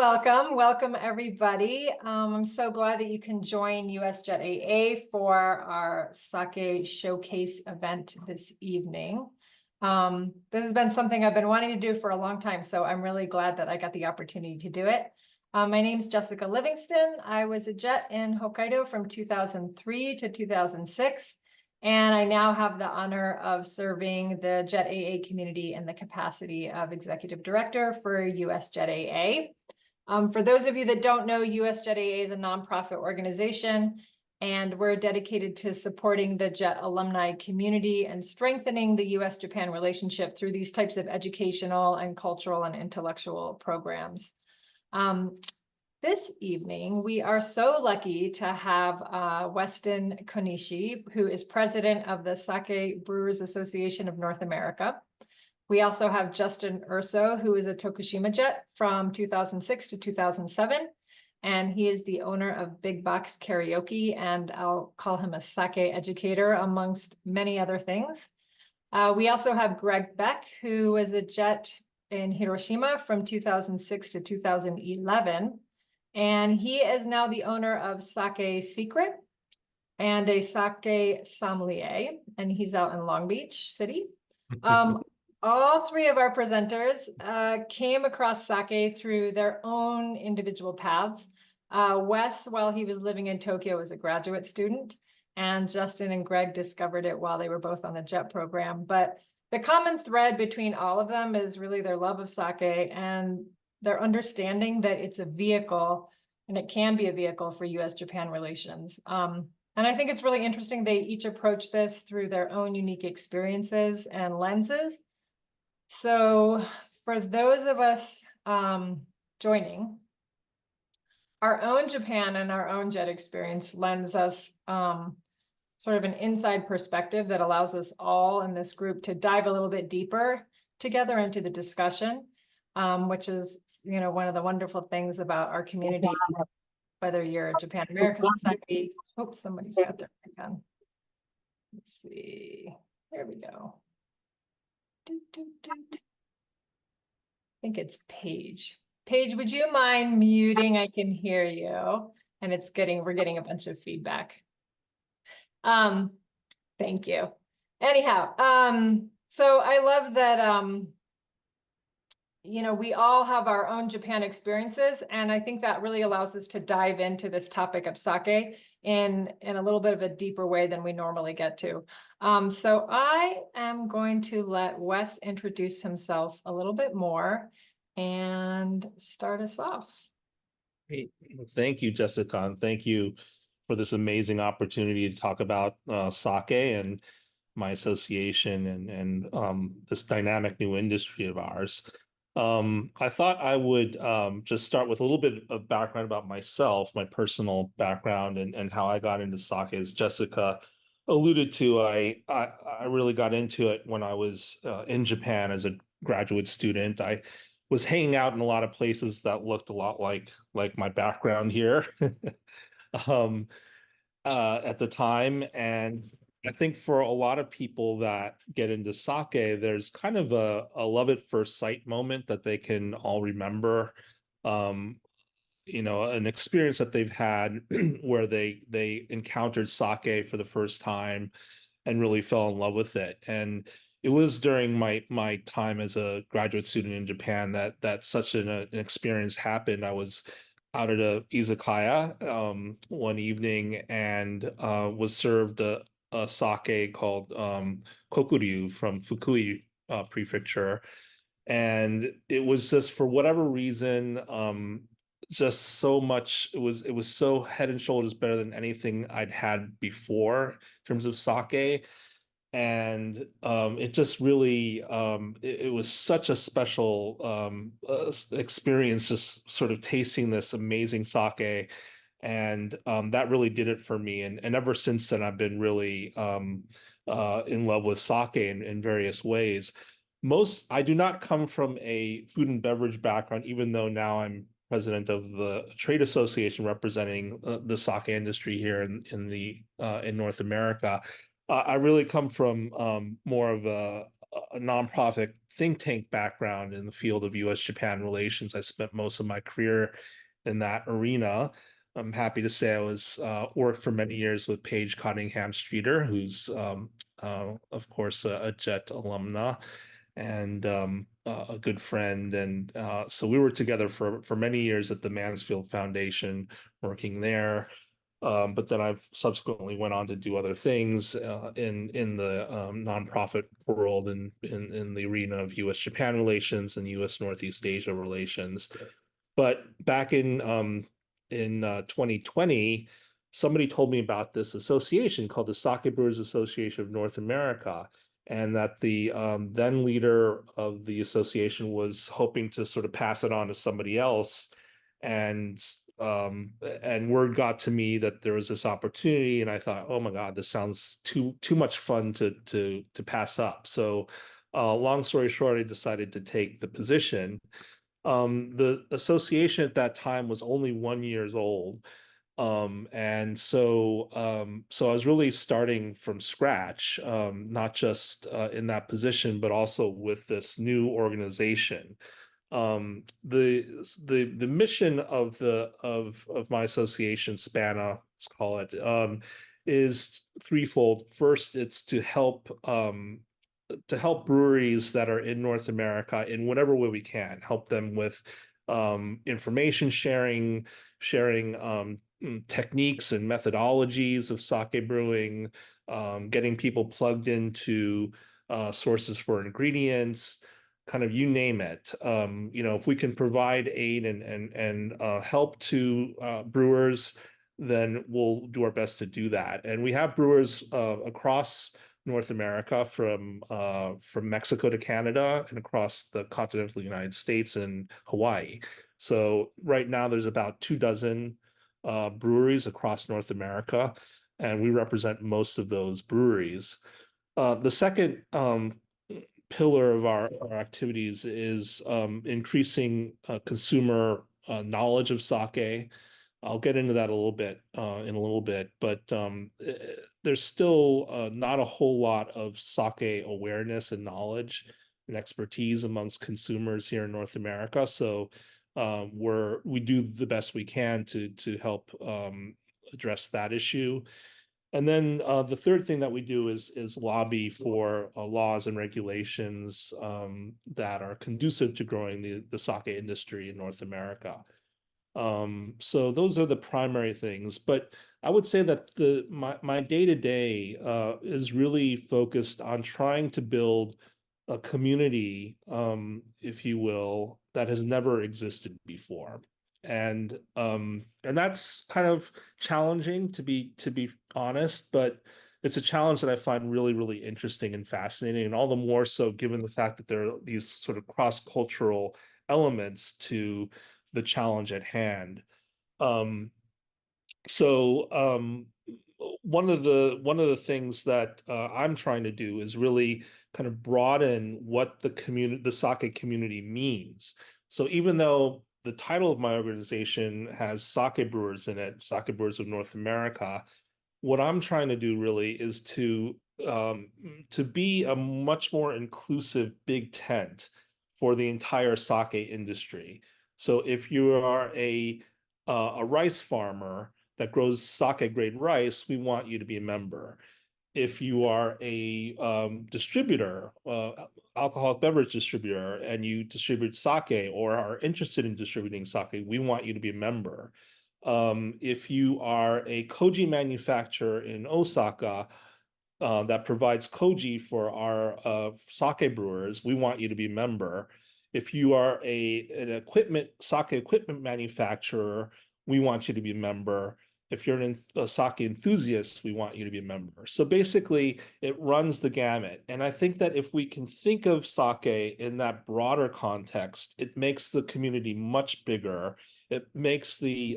Welcome everybody. I'm so glad that you can join USJETAA for our sake showcase event this evening. This has been something I've been wanting to do for a long time, so I'm really glad that I got the opportunity to do it. My name's Jessica Livingston. I was a JET in Hokkaido from 2003 to 2006. And I now have the honor of serving the JETAA community in the capacity of Executive Director for USJETAA. For those of you that don't know, USJETAA is a nonprofit organization, and we're dedicated to supporting the JET alumni community and strengthening the US-Japan relationship through these types of educational and cultural and intellectual programs. This evening, we are so lucky to have Weston Konishi, who is president of the Sake Brewers Association of North America. We also have Justin Urso, who is a Tokushima JET from 2006 to 2007, and he is the owner of Big Box Karaoke, and I'll call him a sake educator amongst many other things. We also have Greg Beck, who was a JET in Hiroshima from 2006 to 2011, and he is now the owner of Sake Secret and a sake sommelier, and he's out in Long Beach City. All three of our presenters came across sake through their own individual paths. Wes, while he was living in Tokyo, was a graduate student, and Justin and Greg discovered it while they were both on the JET program. But the common thread between all of them is really their love of sake and their understanding that it's a vehicle, and it can be a vehicle for US-Japan relations. And I think it's really interesting they each approach this through their own unique experiences and lenses. So for those of us joining, our own Japan and our own JET experience lends us sort of an inside perspective that allows us all in this group to dive a little bit deeper together into the discussion, which is, you know, one of the wonderful things about our community, whether you're a Japan America Society. Oops, somebody's got their mic on. Let's see. There we go. I think it's Paige. Paige, would you mind muting? I can hear you, and we're getting a bunch of feedback. Thank you. Anyhow, so I love that you know, we all have our own Japan experiences, and I think that really allows us to dive into this topic of sake in a little bit of a deeper way than we normally get to. So I am going to let Wes introduce himself a little bit more and start us off. Great. Thank you, Jessica, and thank you for this amazing opportunity to talk about sake and my association and this dynamic new industry of ours. I thought I would just start with a little bit of background about myself, my personal background, and how I got into sake. As Jessica alluded to, I really got into it when I was in Japan as a graduate student. I was hanging out in a lot of places that looked a lot like my background here at the time. And I think for a lot of people that get into sake, there's kind of a love at first sight moment that they can all remember. You know, an experience that they've had where they encountered sake for the first time and really fell in love with it. And it was during my time as a graduate student in Japan that such an experience happened. I was out at a izakaya one evening and was served a sake called Kokuryu from Fukui Prefecture, and it was just, for whatever reason, just so much. It was so head and shoulders better than anything I'd had before in terms of sake. And it just really, it was such a special experience, just sort of tasting this amazing sake. And that really did it for me. And ever since then, I've been really in love with sake in various ways. I do not come from a food and beverage background, even though now I'm president of the trade association representing the sake industry here in North America. I really come from more of a a nonprofit think tank background in the field of US-Japan relations. I spent most of my career in that arena. I'm happy to say I was worked for many years with Paige Cottingham Streeter, who's of course a JET alumna and a good friend. And so we were together for many years at the Mansfield Foundation, working there. But then I've subsequently went on to do other things in the nonprofit world and in the arena of U.S.-Japan relations and U.S. Northeast Asia relations. But back in 2020, somebody told me about this association called the Sake Brewers Association of North America, and that the then leader of the association was hoping to sort of pass it on to somebody else. And word got to me that there was this opportunity, and I thought, oh my God, this sounds too much fun to pass up. So, long story short, I decided to take the position. The association at that time was only 1 year old. And so I was really starting from scratch, not just in that position, but also with this new organization. The mission of my association, SPANA, let's call it, is threefold. First, it's to help breweries that are in North America in whatever way we can, help them with information sharing techniques and methodologies of sake brewing, getting people plugged into sources for ingredients, kind of you name it. If we can provide aid and help to brewers, then we'll do our best to do that. And we have brewers across North America, from Mexico to Canada and across the continental United States and Hawaii. So right now there's about 24 breweries across North America, and we represent most of those breweries. The second pillar of our activities is increasing consumer knowledge of sake. I'll get into that a little bit in a little bit, but there's still not a whole lot of sake awareness and knowledge and expertise amongst consumers here in North America. So we do the best we can to help address that issue. And then the third thing that we do is lobby for laws and regulations that are conducive to growing the sake industry in North America. So those are the primary things, but I would say that my day-to-day is really focused on trying to build a community, if you will, that has never existed before. And that's kind of challenging, to be honest, but it's a challenge that I find really, really interesting and fascinating, and all the more so given the fact that there are these sort of cross-cultural elements to the challenge at hand. So one of the things that I'm trying to do is really kind of broaden what the sake community means. So even though the title of my organization has sake brewers in it, Sake Brewers of North America, what I'm trying to do really is to be a much more inclusive big tent for the entire sake industry. So if you are a rice farmer that grows sake grade rice, we want you to be a member. If you are a distributor, alcoholic beverage distributor, and you distribute sake or are interested in distributing sake, we want you to be a member. If you are a koji manufacturer in Osaka that provides koji for our sake brewers, we want you to be a member. If you are an sake equipment manufacturer, we want you to be a member. If you're a sake enthusiast, we want you to be a member. So basically, it runs the gamut. And I think that if we can think of sake in that broader context, it makes the community much bigger. It makes the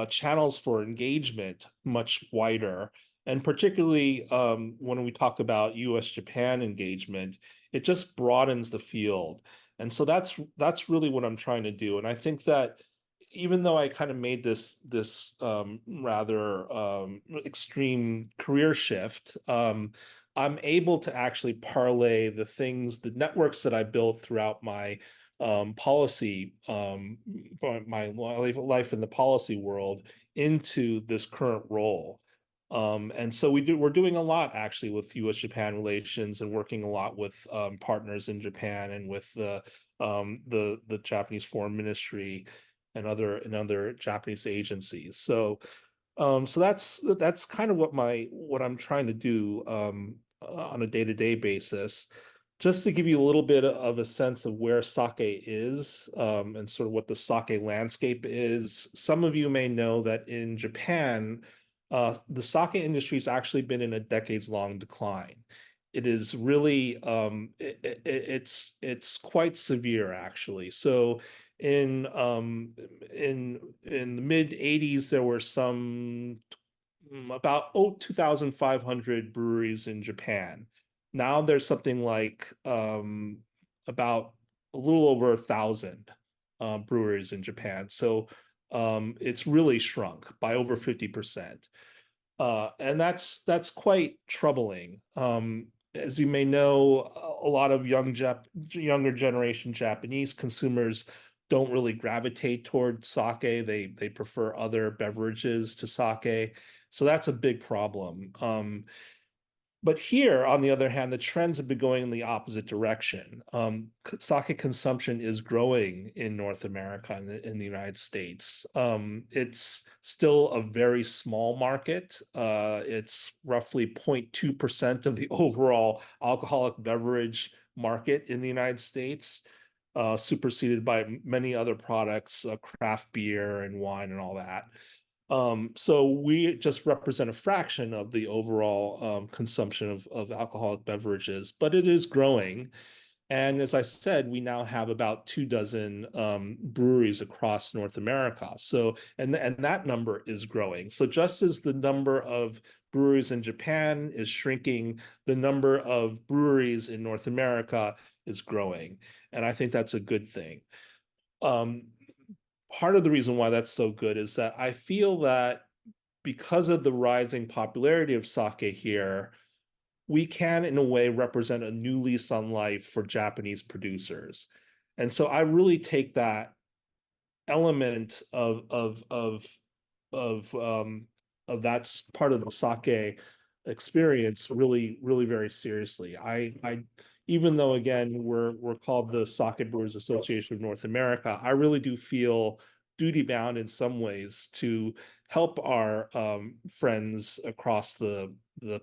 channels for engagement much wider. And particularly when we talk about US-Japan engagement, it just broadens the field. And so that's really what I'm trying to do. And I think that even though I kind of made this rather extreme career shift, I'm able to actually parlay the networks that I built throughout my policy, my life in the policy world into this current role. And so we're doing a lot actually with U.S.-Japan relations and working a lot with partners in Japan and with the Japanese Foreign Ministry and other Japanese agencies. So that's kind of what I'm trying to do on a day-to-day basis. Just to give you a little bit of a sense of where sake is and sort of what the sake landscape is. Some of you may know that in Japan, the sake industry has actually been in a decades-long decline. It is really it's quite severe actually. So in the mid 80s there were some about 2,500 breweries in Japan. Now there's something like about a little over 1,000 breweries in Japan. So it's really shrunk by over 50%. And that's quite troubling. As you may know, a lot of younger generation Japanese consumers don't really gravitate toward sake. They prefer other beverages to sake. So that's a big problem. But here, on the other hand, the trends have been going in the opposite direction. Sake consumption is growing in North America and in the United States. It's still a very small market. It's roughly 0.2% of the overall alcoholic beverage market in the United States, superseded by many other products, craft beer and wine and all that. So we just represent a fraction of the overall consumption of alcoholic beverages, but it is growing. And as I said, we now have about 24 breweries across North America. So, and that number is growing. So just as the number of breweries in Japan is shrinking, the number of breweries in North America is growing. And I think that's a good thing. Um, Part of the reason why that's so good is that I feel that because of the rising popularity of sake here, we can, in a way, represent a new lease on life for Japanese producers. And so I really take that element of that's part of the sake experience really very seriously. I even though again we're called the Sake Brewers Association of North America, I really do feel duty bound in some ways to help our friends across the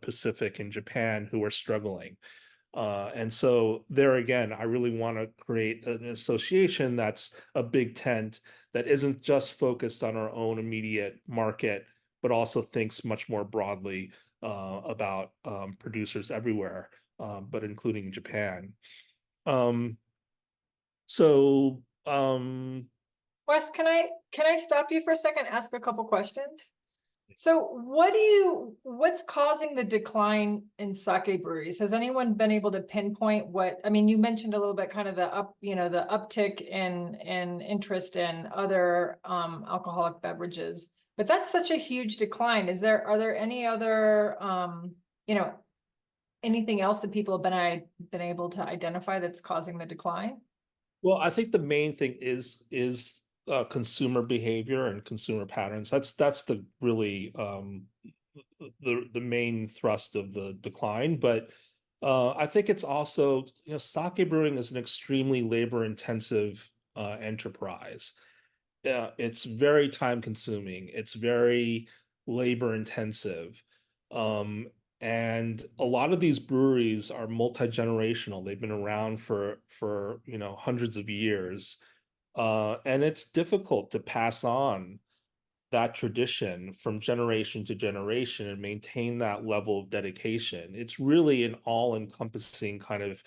Pacific and Japan who are struggling. And so there again, I really want to create an association that's a big tent that isn't just focused on our own immediate market, but also thinks much more broadly about producers everywhere, but including Japan. Um, so Wes, can I stop you for a second, ask a couple questions? So what's causing the decline in sake breweries? Has anyone been able to pinpoint what, I mean, you mentioned a little bit kind of the uptick in interest in other alcoholic beverages, but that's such a huge decline. Are there any other you know, anything else that people have been able to identify that's causing the decline? well, I think the main thing is consumer behavior and consumer patterns. That's the really the main thrust of the decline. But I think it's also, sake brewing is an extremely labor intensive enterprise. It's very time consuming. It's very labor intensive. Um, and a lot of these breweries are multi-generational. They've been around for hundreds of years. And it's difficult to pass on that tradition from generation to generation and maintain that level of dedication. It's really an all-encompassing kind of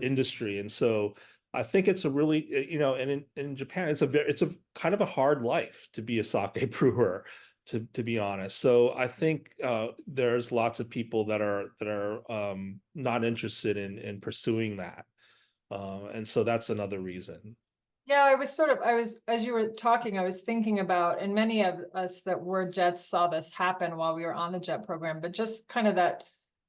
industry. And so I think it's a really, and in Japan, it's a kind of a hard life to be a sake brewer, to be honest. So I think there's lots of people that are not interested in pursuing that. And so that's another reason. Yeah, as you were talking, I was thinking about, and many of us that were Jets saw this happen while we were on the Jet program, but just kind of that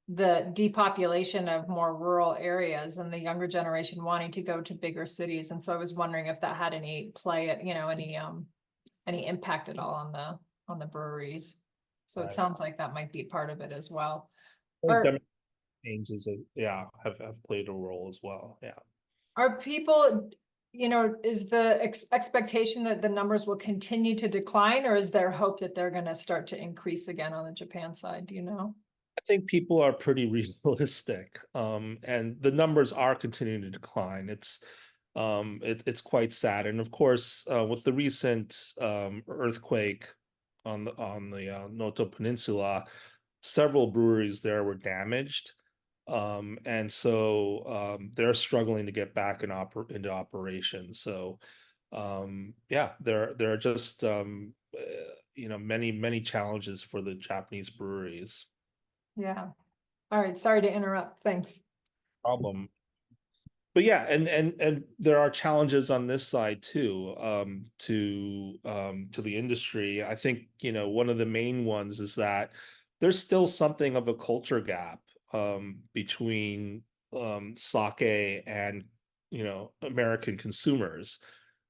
the depopulation of more rural areas and the younger generation wanting to go to bigger cities. And so I was wondering if that had any play at, any impact at all on the breweries. So it Right. sounds like that might be part of it as well. I think Are demographic changes, yeah, have played a role as well. Yeah. are people, is the expectation that the numbers will continue to decline, or is there hope that they're going to start to increase again on the Japan side? Do you know? I think people are pretty realistic, and the numbers are continuing to decline. It's quite sad, and of course, with the recent earthquake on the Noto Peninsula, several breweries there were damaged, and so they're struggling to get back into operation. So, yeah, there are just many challenges for the Japanese breweries. Yeah. All right. Sorry to interrupt. Thanks. Problem. But yeah, and there are challenges on this side too, to the industry. I think, one of the main ones is that there's still something of a culture gap between sake and American consumers.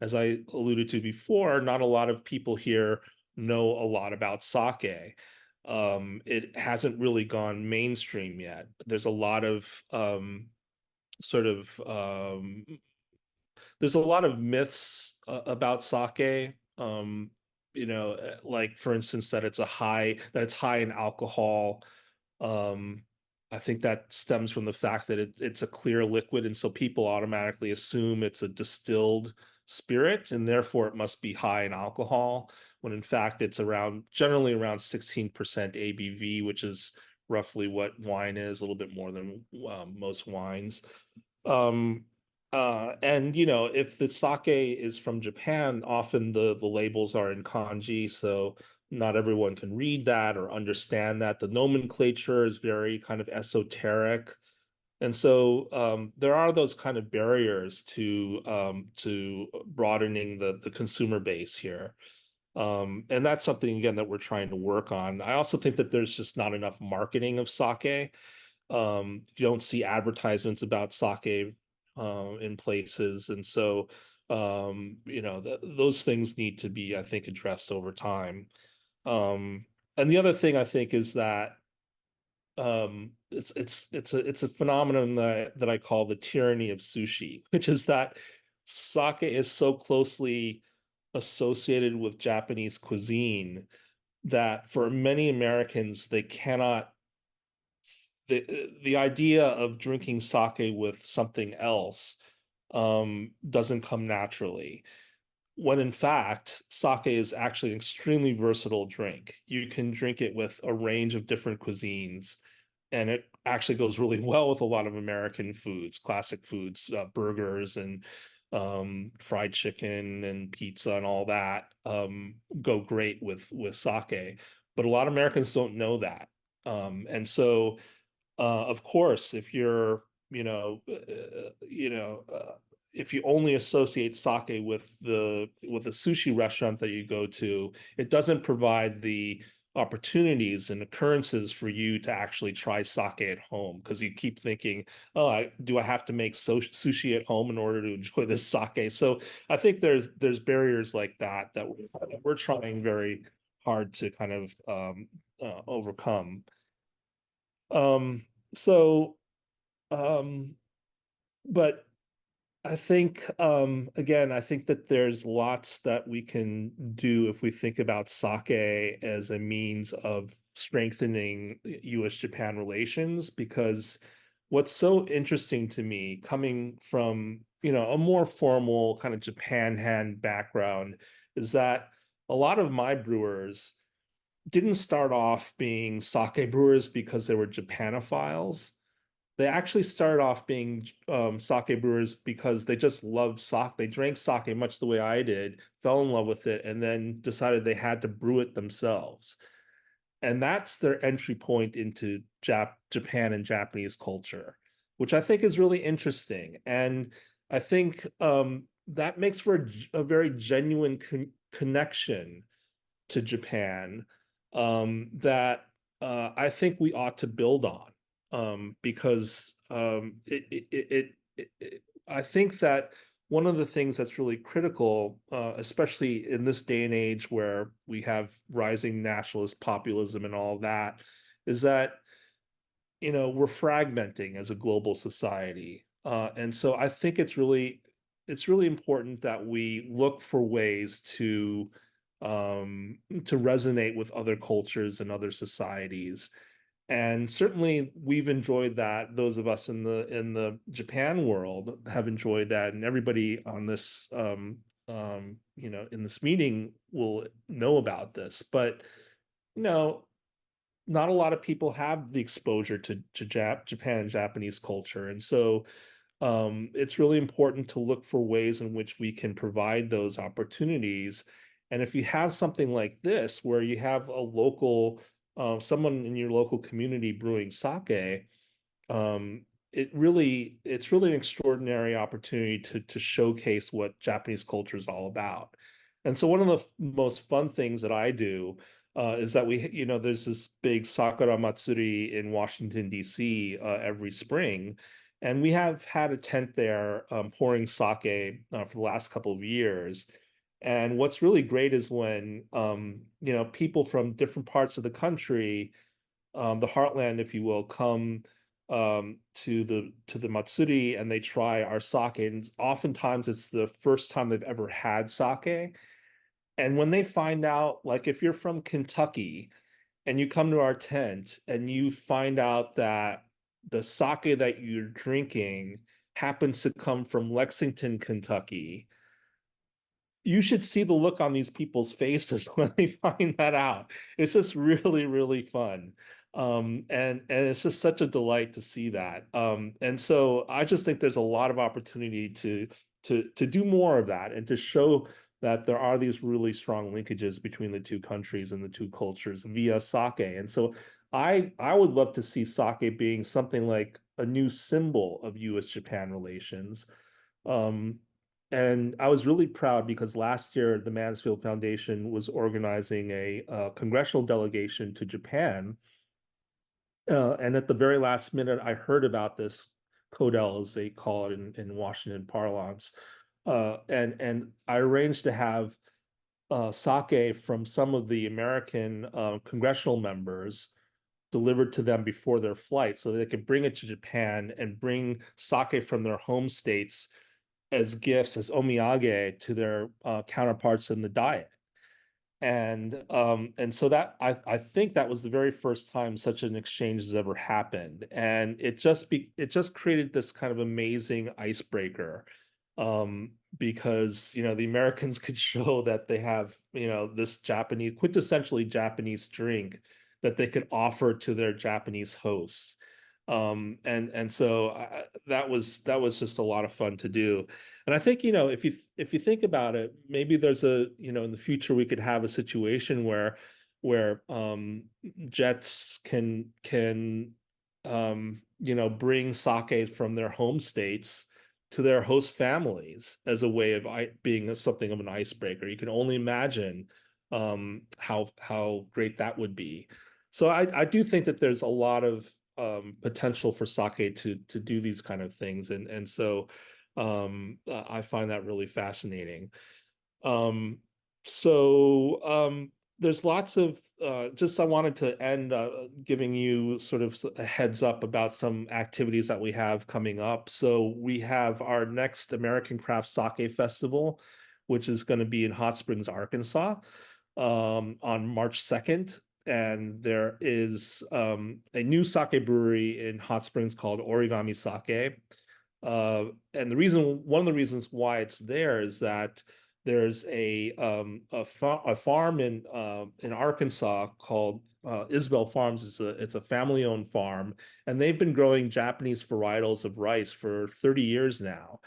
As I alluded to before, not a lot of people here know a lot about sake. It hasn't really gone mainstream yet. There's a lot of sort of there's a lot of myths about sake. Like for instance, that it's high in alcohol. um I think that stems from the fact that it's a clear liquid, and so people automatically assume it's a distilled spirit and therefore it must be high in alcohol, when in fact it's generally around 16% ABV, which is roughly what wine is, a little bit more than most wines. Um, and if the sake is from Japan, often the labels are in kanji, so not everyone can read that or understand that. The nomenclature is very kind of esoteric. And so there are those kind of barriers to broadening the consumer base here. And that's something again that we're trying to work on. I also think that there's just not enough marketing of sake. You don't see advertisements about sake in places, and so those things need to be, I think, addressed over time. Um, and the other thing I think is that it's a phenomenon that I call the tyranny of sushi, which is that sake is so closely associated with Japanese cuisine that for many Americans they cannot the idea of drinking sake with something else doesn't come naturally. When in fact, sake is actually an extremely versatile drink. You can drink it with a range of different cuisines, and it actually goes really well with a lot of American foods, classic foods, burgers and fried chicken and pizza and all that go great with sake. But a lot of Americans don't know that. And so of course, if you're, if you only associate sake with a sushi restaurant that you go to, it doesn't provide the opportunities and occurrences for you to actually try sake at home, because you keep thinking, oh, do I have to make sushi at home in order to enjoy this sake? So I think there's barriers like that we're trying very hard to kind of overcome. Um, so, um, but I think, again, I think that there's lots that we can do if we think about sake as a means of strengthening US-Japan relations, because what's so interesting to me, coming from, a more formal kind of Japan hand background, is that a lot of my brewers didn't start off being sake brewers because they were Japanophiles. They actually started off being sake brewers because they just loved sake. They drank sake much the way I did, fell in love with it, and then decided they had to brew it themselves. And that's their entry point into Japan and Japanese culture, which I think is really interesting. And I think that makes for a very genuine connection to Japan that I think we ought to build on. because I think that one of the things that's really critical, especially in this day and age where we have rising nationalist populism and all that, is that we're fragmenting as a global society. And so I think it's really important that we look for ways to resonate with other cultures and other societies. And certainly we've enjoyed that. Those of us in the Japan world have enjoyed that, and everybody on this in this meeting will know about this. But you know, not a lot of people have the exposure to Japan and Japanese culture. And so it's really important to look for ways in which we can provide those opportunities. And if you have something like this, where you have someone in your local community brewing sake, it's really an extraordinary opportunity to showcase what Japanese culture is all about. And so one of the most fun things that I do is that there's this big Sakura Matsuri in Washington, D.C. Every spring. And we have had a tent there pouring sake for the last couple of years. And what's really great is when people from different parts of the country, the heartland, if you will, come to the Matsuri, and they try our sake. And oftentimes it's the first time they've ever had sake. And when they find out, like if you're from Kentucky and you come to our tent and you find out that the sake that you're drinking happens to come from Lexington, Kentucky, you should see the look on these people's faces when they find that out. It's just really, really fun. And it's just such a delight to see that. And so I just think there's a lot of opportunity to do more of that, and to show that there are these really strong linkages between the two countries and the two cultures via sake. And so I would love to see sake being something like a new symbol of U.S.-Japan relations. Um, and I was really proud because last year the Mansfield Foundation was organizing a congressional delegation to Japan. And at the very last minute, I heard about this CODEL, as they call it in Washington parlance. And I arranged to have sake from some of the American congressional members delivered to them before their flight, so they could bring it to Japan and bring sake from their home states as gifts, as omiyage, to their counterparts in the Diet. And so that I think that was the very first time such an exchange has ever happened. And it just created this kind of amazing icebreaker, because the Americans could show that they have this quintessentially Japanese drink that they could offer to their Japanese hosts. And so that was just a lot of fun to do. And I think, if you think about it, maybe there's in the future we could have a situation where Jets can bring sake from their home states to their host families as a way of being something of an icebreaker. You can only imagine how great that would be. So I do think that there's a lot of potential for sake to do these kind of things, and so I find that really fascinating. Um, so there's lots of just I wanted to end giving you sort of a heads up about some activities that we have coming up. So we have our next American Craft Sake Festival, which is going to be in Hot Springs, Arkansas, on March 2nd. And there is a new sake brewery in Hot Springs called Origami Sake. And one of the reasons why it's there is that there's a farm in Arkansas called Isabel Farms. It's a family-owned farm, and they've been growing Japanese varietals of rice for 30 years now,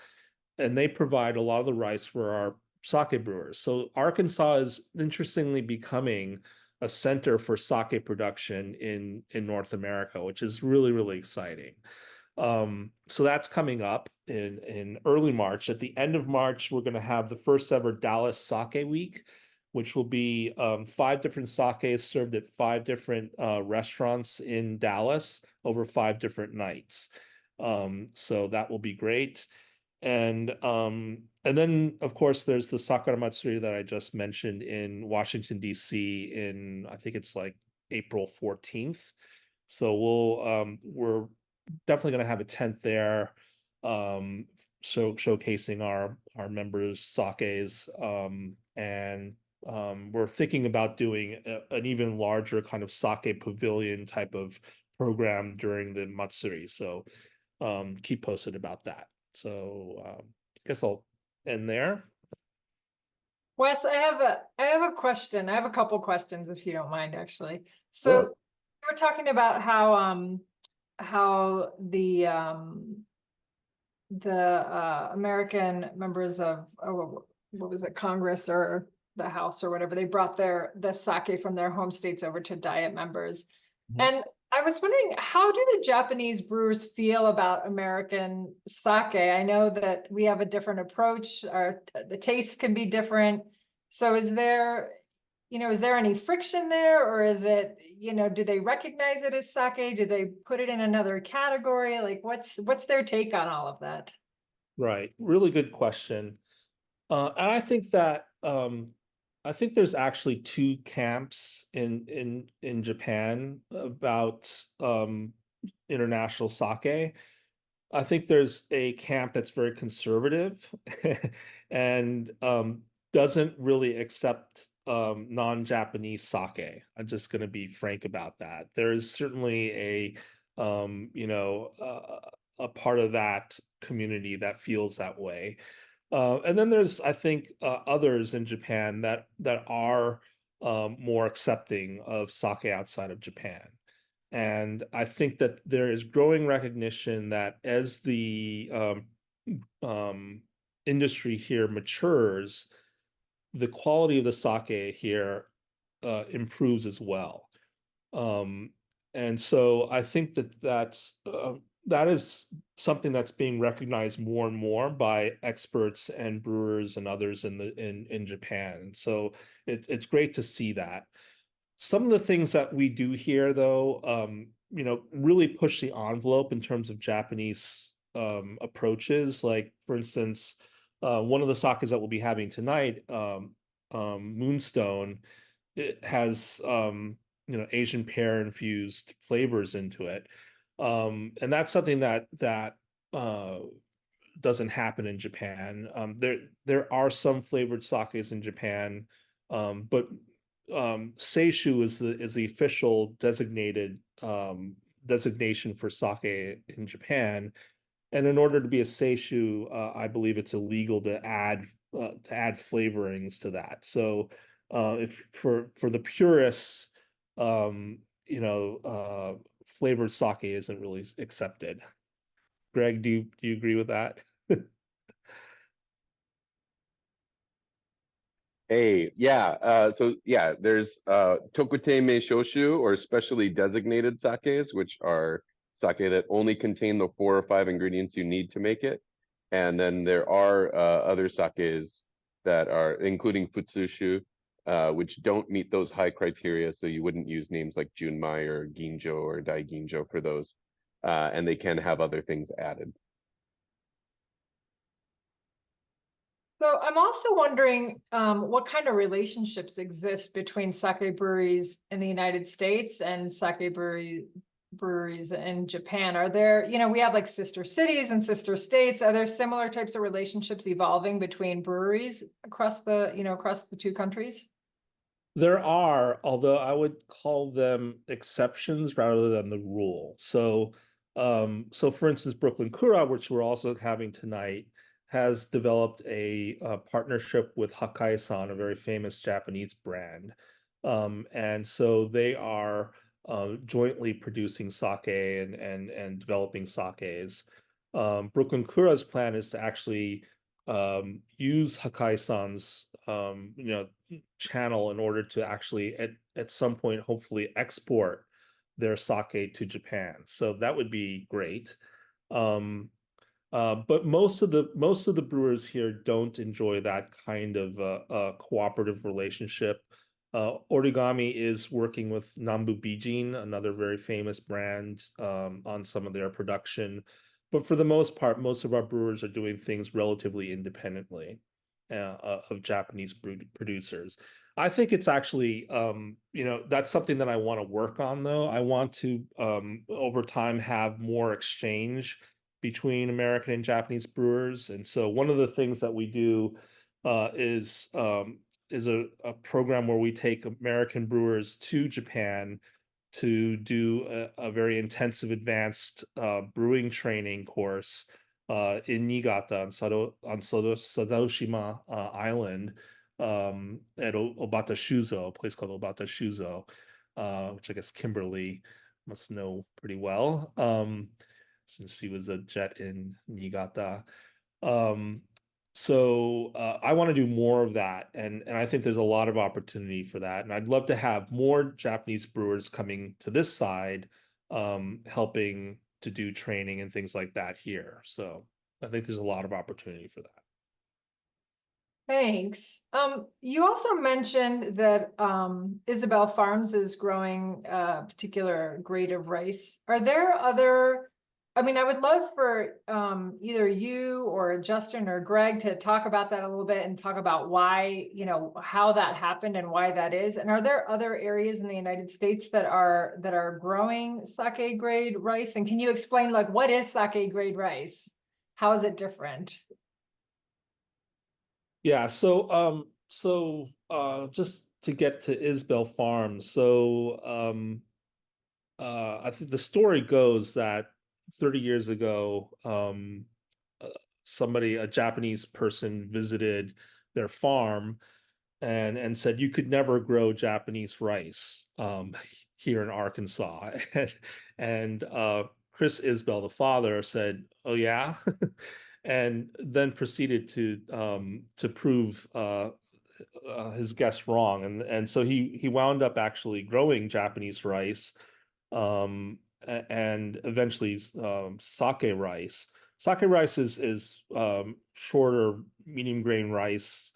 and they provide a lot of the rice for our sake brewers. So Arkansas is interestingly becoming a center for sake production in North America, which is really, really exciting. So that's coming up in early March. At the end of March, we're going to have the first ever Dallas Sake Week, which will be 5 different sakes served at 5 different restaurants in Dallas over 5 different nights. So that will be great. And then of course there's the Sakura Matsuri that I just mentioned in Washington, D.C. in, I think it's like April 14th. So we're definitely going to have a tent there, showcasing our members' sakes, and we're thinking about doing an even larger kind of sake pavilion type of program during the Matsuri. So keep posted about that. So I guess I'll end there. Wes, I have a question. I have a couple questions if you don't mind, actually. So Sure. we're talking about how the American members of what was it, Congress or the House or whatever, they brought the sake from their home states over to Diet members. And I was wondering, how do the Japanese brewers feel about American sake? I know that we have a different approach, the taste can be different. So is there any friction there, or is it, do they recognize it as sake? Do they put it in another category? Like what's their take on all of that? Right. Really good question. And I think there's actually 2 camps in Japan about international sake. I think there's a camp that's very conservative and doesn't really accept non-Japanese sake. I'm just going to be frank about that. There is certainly a part of that community that feels that way. And then there's, I think, others in Japan that are more accepting of sake outside of Japan. And I think that there is growing recognition that as the industry here matures, the quality of the sake here improves as well. And so I think that is something that's being recognized more and more by experts and brewers and others in Japan. So it's great to see that. Some of the things that we do here, though, really push the envelope in terms of Japanese approaches. Like, for instance, one of the sakes that we'll be having tonight, Moonstone, it has Asian pear infused flavors into it, and that's something that doesn't happen in Japan. There are some flavored sakes in Japan, but seishu is the official designation for sake in Japan. And in order to be a seishu, I believe it's illegal to add flavorings to that. So if for the purists, flavored sake isn't really accepted. Greg, do you agree with that? Hey, yeah. So yeah, there's tokuteme shoshu, or specially designated sakes, which are sake that only contain the 4 or 5 ingredients you need to make it. And then there are other sakes that are, including futsushu, which don't meet those high criteria. So you wouldn't use names like junmai or ginjo or daiginjo for those. And they can have other things added. So I'm also wondering what kind of relationships exist between sake breweries in the United States and sake breweries in Japan. Are there, we have like sister cities and sister states. Are there similar types of relationships evolving between breweries across the 2 countries? There are, although I would call them exceptions rather than the rule. So for instance, Brooklyn Kura, which we're also having tonight, has developed a partnership with Hakai-san, a very famous Japanese brand. And so they are jointly producing sake and developing sakes. Brooklyn Kura's plan is to actually use Hakai-san's channel in order to actually at some point hopefully export their sake to Japan. So that would be great. But most of the brewers here don't enjoy that kind of a cooperative relationship. Origami is working with Nambu Bijin, another very famous brand, on some of their production. But for the most part, most of our brewers are doing things relatively independently of Japanese producers. I think it's actually, that's something that I want to work on, though. I want to, over time, have more exchange between American and Japanese brewers. And so one of the things that we do is a program where we take American brewers to Japan to do a very intensive advanced brewing training course in Niigata on Sadoshima Island, at Obata Shuzo, a place called Obata Shuzo, which I guess Kimberly must know pretty well, since she was a jet in Niigata. So I want to do more of that, and I think there's a lot of opportunity for that. And I'd love to have more Japanese brewers coming to this side, helping to do training and things like that here. So I think there's a lot of opportunity for that. Thanks. You also mentioned that Isabel Farms is growing a particular grade of rice. Are there other, I mean, I would love for either you or Justin or Greg to talk about that a little bit and talk about why, how that happened and why that is. And are there other areas in the United States that are growing sake grade rice? And can you explain, like, what is sake grade rice? How is it different? Yeah, so just to get to Isbell Farm, I think the story goes that 30 years ago, a Japanese person visited their farm and said you could never grow Japanese rice here in Arkansas. And Chris Isbell, the father, said, "Oh yeah," and then proceeded to prove his guess wrong, and so he wound up actually growing Japanese rice, and eventually sake rice. Sake rice is shorter, medium grain rice.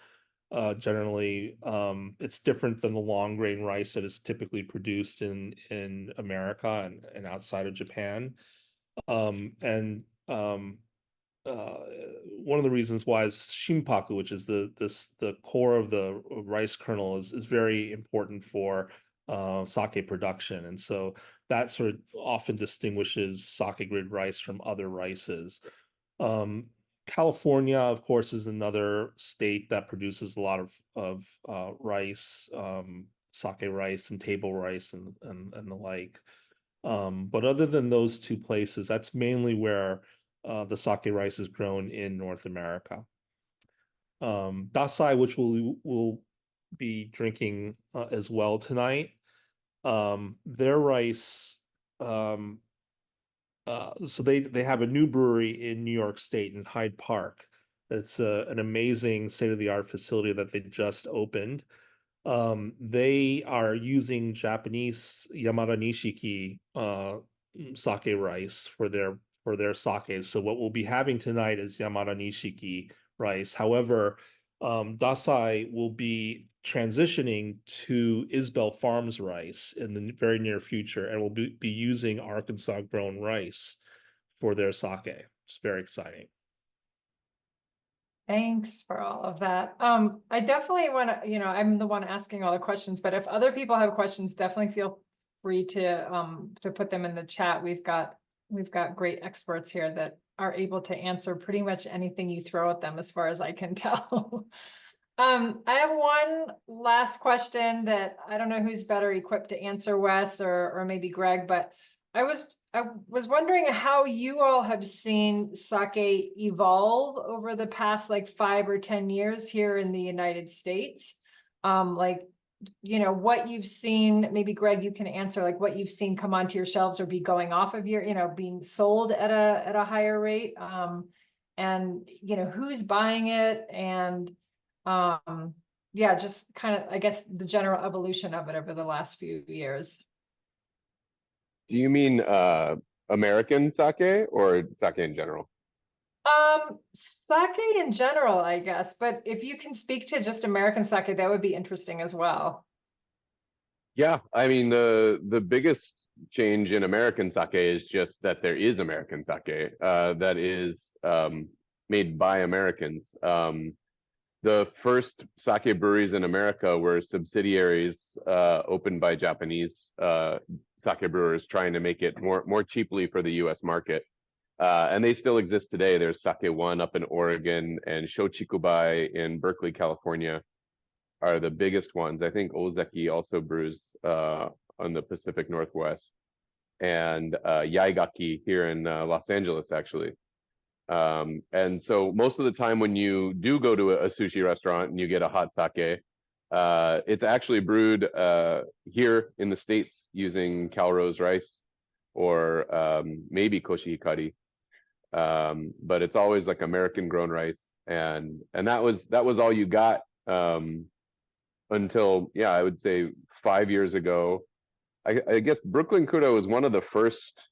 Generally, it's different than the long grain rice that is typically produced in America and outside of Japan. And one of the reasons why is shimpaku, which is the core of the rice kernel, is very important for sake production, and so that sort of often distinguishes sake grade rice from other rices. California, of course, is another state that produces a lot of rice, sake rice and table rice and the like. But other than those two places, that's mainly where the sake rice is grown in North America. Dasai, which we'll be drinking as well tonight, their rice, so they have a new brewery in New York State in Hyde Park. It's an amazing state-of-the-art facility that they just opened. They are using Japanese Yamada Nishiki sake rice for their sakes. So what we'll be having tonight is Yamada Nishiki rice. However, Dasai will be transitioning to Isbell Farms rice in the very near future, and will be using Arkansas grown rice for their sake. It's very exciting. Thanks for all of that. I definitely want to, I'm the one asking all the questions, but if other people have questions, definitely feel free to put them in the chat. We've got great experts here that are able to answer pretty much anything you throw at them, as far as I can tell. I have one last question that I don't know who's better equipped to answer, Wes or maybe Greg, but I was wondering how you all have seen sake evolve over the past like 5 or 10 years here in the United States. What you've seen, maybe Greg, you can answer, like what you've seen come onto your shelves or be going off of your, being sold at a higher rate. And who's buying it, and yeah, just kind of, I guess, the general evolution of it over the last few years. Do you mean American sake or sake in general? Sake in general, I guess, but if you can speak to just American sake, that would be interesting as well. Yeah, I mean the biggest change in American sake is just that there is American sake that is made by Americans. The first sake breweries in America were subsidiaries opened by Japanese sake brewers trying to make it more cheaply for the U.S. market. And they still exist today. There's Sake One up in Oregon and Shochikubai in Berkeley, California are the biggest ones. I think Ozeki also brews on the Pacific Northwest, and Yaigaki here in Los Angeles, actually. And so most of the time when you do go to a sushi restaurant and you get a hot sake, it's actually brewed here in the States using Calrose rice or maybe koshihikari. But it's always like American grown rice, and that was all you got until, yeah, I would say 5 years ago. I guess Brooklyn Kudo was one of the first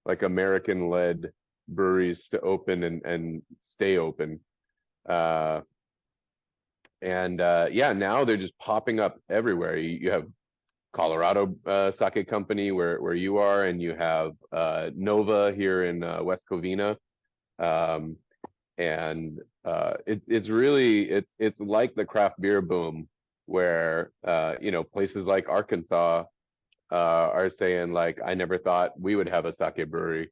like American-led breweries to open and stay open. Yeah, now they're just popping up everywhere. You have Colorado Sake Company where you are, and you have Nova here in West Covina. It's really it's like the craft beer boom where you know, places like Arkansas are saying like, I never thought we would have a sake brewery.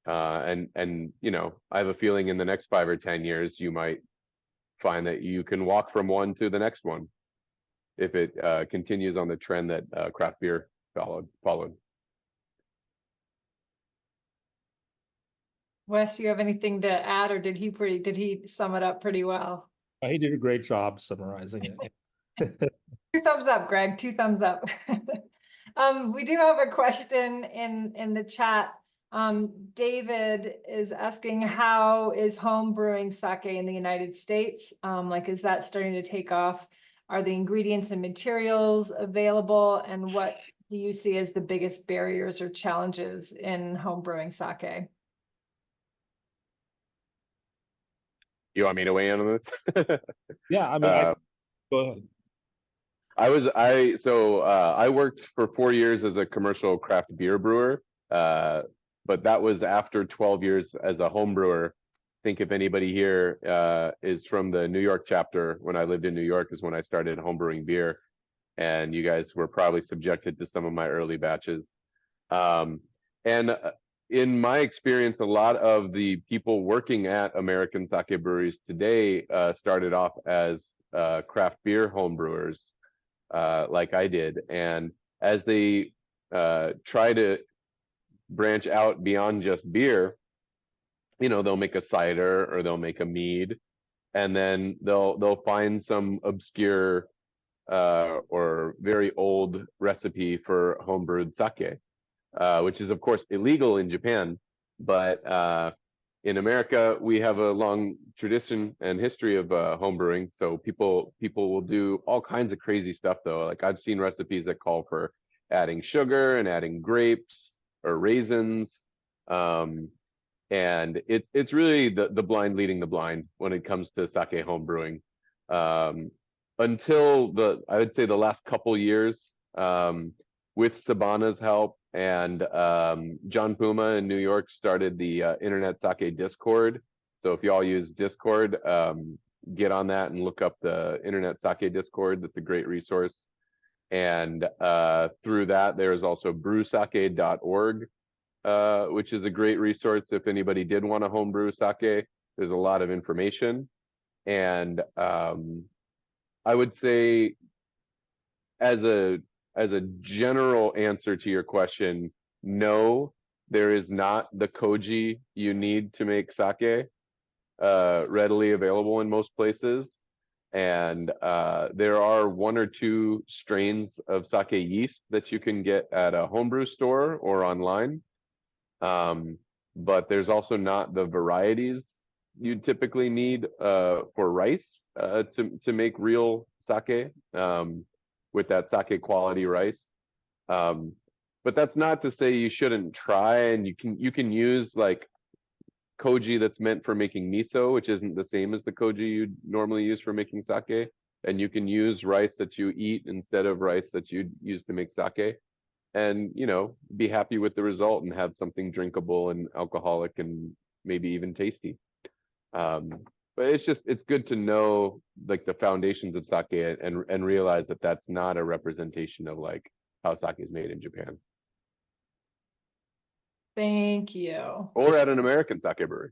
And you know, I have a feeling in the next 5 or 10 years you might find that you can walk from one to the next one if it continues on the trend that craft beer followed. Wes, you have anything to add, or did he sum it up pretty well? He did a great job summarizing it. 2 thumbs up, Greg. 2 thumbs up. We do have a question in the chat. David is asking, how is home brewing sake in the United States? Like, is that starting to take off? Are the ingredients and materials available? And what do you see as the biggest barriers or challenges in home brewing sake? You want me to weigh in on this? Yeah, I mean, go ahead. I worked for 4 years as a commercial craft beer brewer, but that was after 12 years as a home brewer. I think if anybody here is from the New York chapter, when I lived in New York is when I started home brewing beer, and you guys were probably subjected to some of my early batches. And in my experience, a lot of the people working at American sake breweries today started off as craft beer home brewers. Like I did. And as they try to branch out beyond just beer, you know, they'll make a cider or they'll make a mead, and then they'll find some obscure or very old recipe for homebrewed sake, which is of course illegal in Japan, but in America, we have a long tradition and history of home brewing. So people will do all kinds of crazy stuff though. Like I've seen recipes that call for adding sugar and adding grapes or raisins. And it's really the blind leading the blind when it comes to sake home brewing. Until I would say the last couple years, with Sabana's help, and John Puma in New York started the Internet Sake Discord. So if y'all use Discord, get on that and look up the Internet Sake Discord. That's a great resource. And through that, there's also brewsake.org, which is a great resource if anybody did want to homebrew sake. There's a lot of information. And I would say as a general answer to your question, no, there is not the koji you need to make sake readily available in most places. And there are 1 or 2 strains of sake yeast that you can get at a homebrew store or online. But there's also not the varieties you typically need for rice to make real sake. With that sake quality rice. But that's not to say you shouldn't try, and you can use like koji that's meant for making miso, which isn't the same as the koji you'd normally use for making sake. And you can use rice that you eat instead of rice that you'd use to make sake. And, you know, be happy with the result and have something drinkable and alcoholic and maybe even tasty. But it's good to know like the foundations of sake and realize that that's not a representation of like how sake is made in Japan Thank you. or at an American sake brewery.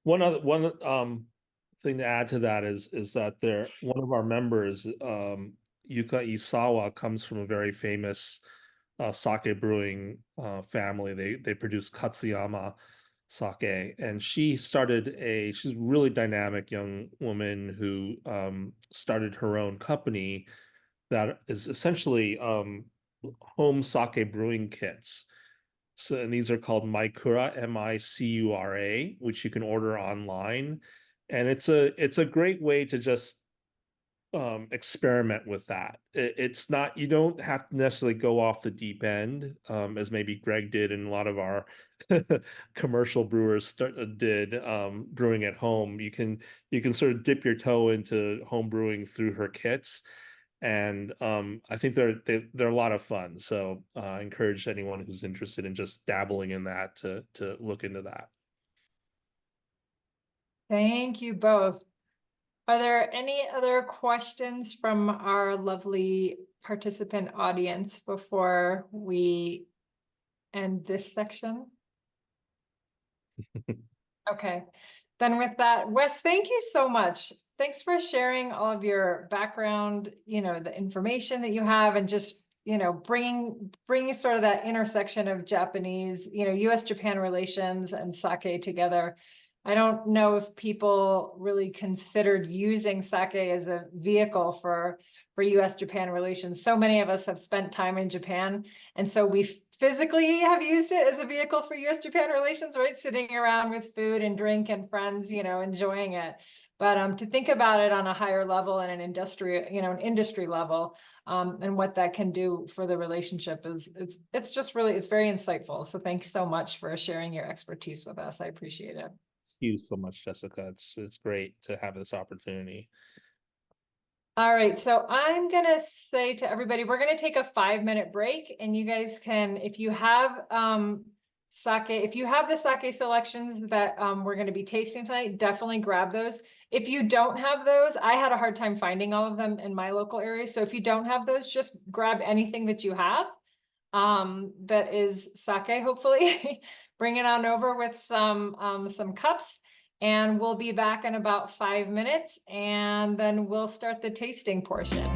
One thing to add to that is that one of our members, Yuka Isawa, comes from a very famous sake brewing family. They produce Katsuyama sake, and she's a really dynamic young woman who started her own company that is essentially home sake brewing kits. So, and these are called Maikura, Micura, which you can order online. And it's a great way to just experiment with that. It's not, you don't have to necessarily go off the deep end, as maybe Greg did and a lot of our commercial brewers did, brewing at home. You can sort of dip your toe into home brewing through her kits. And I think they're a lot of fun. So I encourage anyone who's interested in just dabbling in that to look into that. Thank you both. Are there any other questions from our lovely participant audience before we end this section? Okay, then with that, Wes, thank you so much. Thanks for sharing all of your background, you know, the information that you have, and just, you know, bringing sort of that intersection of Japanese, you know, US-Japan relations and sake together. I don't know if people really considered using sake as a vehicle for US-Japan relations. So many of us have spent time in Japan, and so we physically have used it as a vehicle for US-Japan relations, right? Sitting around with food and drink and friends, you know, enjoying it. But to think about it on a higher level and an industry level, and what that can do for the relationship it's just really, it's very insightful. So thanks so much for sharing your expertise with us. I appreciate it. Thank you so much, Jessica. It's great to have this opportunity. All right, so I'm gonna say to everybody, we're gonna take a 5-minute break, and you guys can, if you have sake, if you have the sake selections that we're gonna be tasting tonight, definitely grab those. If you don't have those, I had a hard time finding all of them in my local area. So if you don't have those, just grab anything that you have that is sake, hopefully. Bring it on over with some cups. And we'll be back in about 5 minutes, and then we'll start the tasting portion.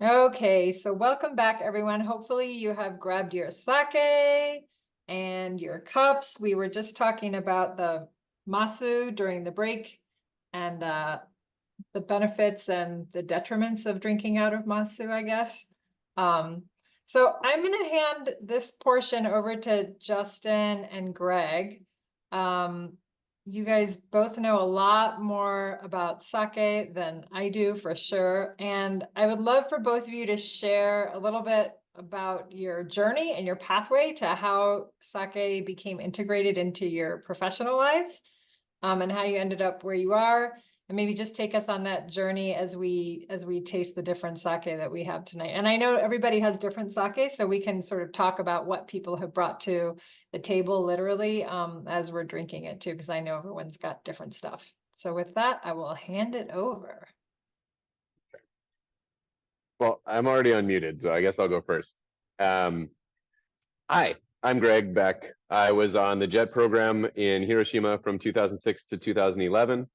Okay, so welcome back, everyone. Hopefully you have grabbed your sake and your cups. We were just talking about the masu during the break, and the benefits and the detriments of drinking out of masu, I guess. So I'm going to hand this portion over to Justin and Greg. You guys both know a lot more about sake than I do, for sure. And I would love for both of you to share a little bit about your journey and your pathway to how sake became integrated into your professional lives, and how you ended up where you are. And maybe just take us on that journey as we taste the different sake that we have tonight. And I know everybody has different sake, so we can sort of talk about what people have brought to the table literally as we're drinking it too, because I know everyone's got different stuff. So with that, I will hand it over. Well, I'm already unmuted, so I guess I'll go first. Hi, I'm Greg Beck. I was on the JET program in Hiroshima from 2006 to 2011.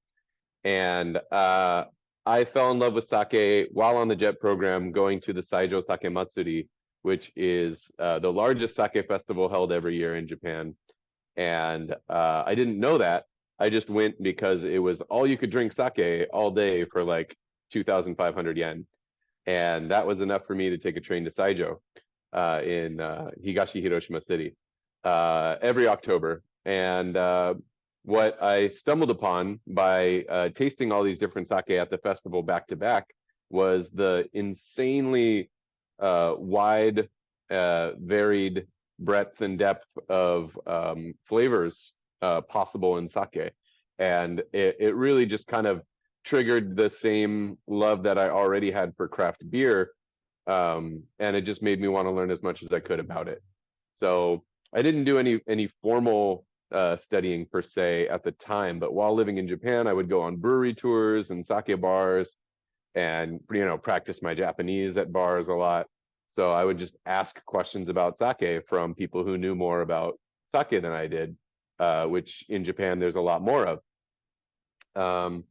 And I fell in love with sake while on the JET program, going to the Saijo Sake Matsuri, which is the largest sake festival held every year in Japan. And I didn't know that. I just went because it was all you could drink sake all day for like 2,500 yen. And that was enough for me to take a train to Saijo in Higashi Hiroshima City every October. And what I stumbled upon by tasting all these different sake at the festival back to back was the insanely wide, varied breadth and depth of flavors possible in sake. And it really just kind of triggered the same love that I already had for craft beer. And it just made me want to learn as much as I could about it. So I didn't do any formal studying per se at the time, but while living in Japan, I would go on brewery tours and sake bars and, practice my Japanese at bars a lot. So I would just ask questions about sake from people who knew more about sake than I did, which in Japan there's a lot more of.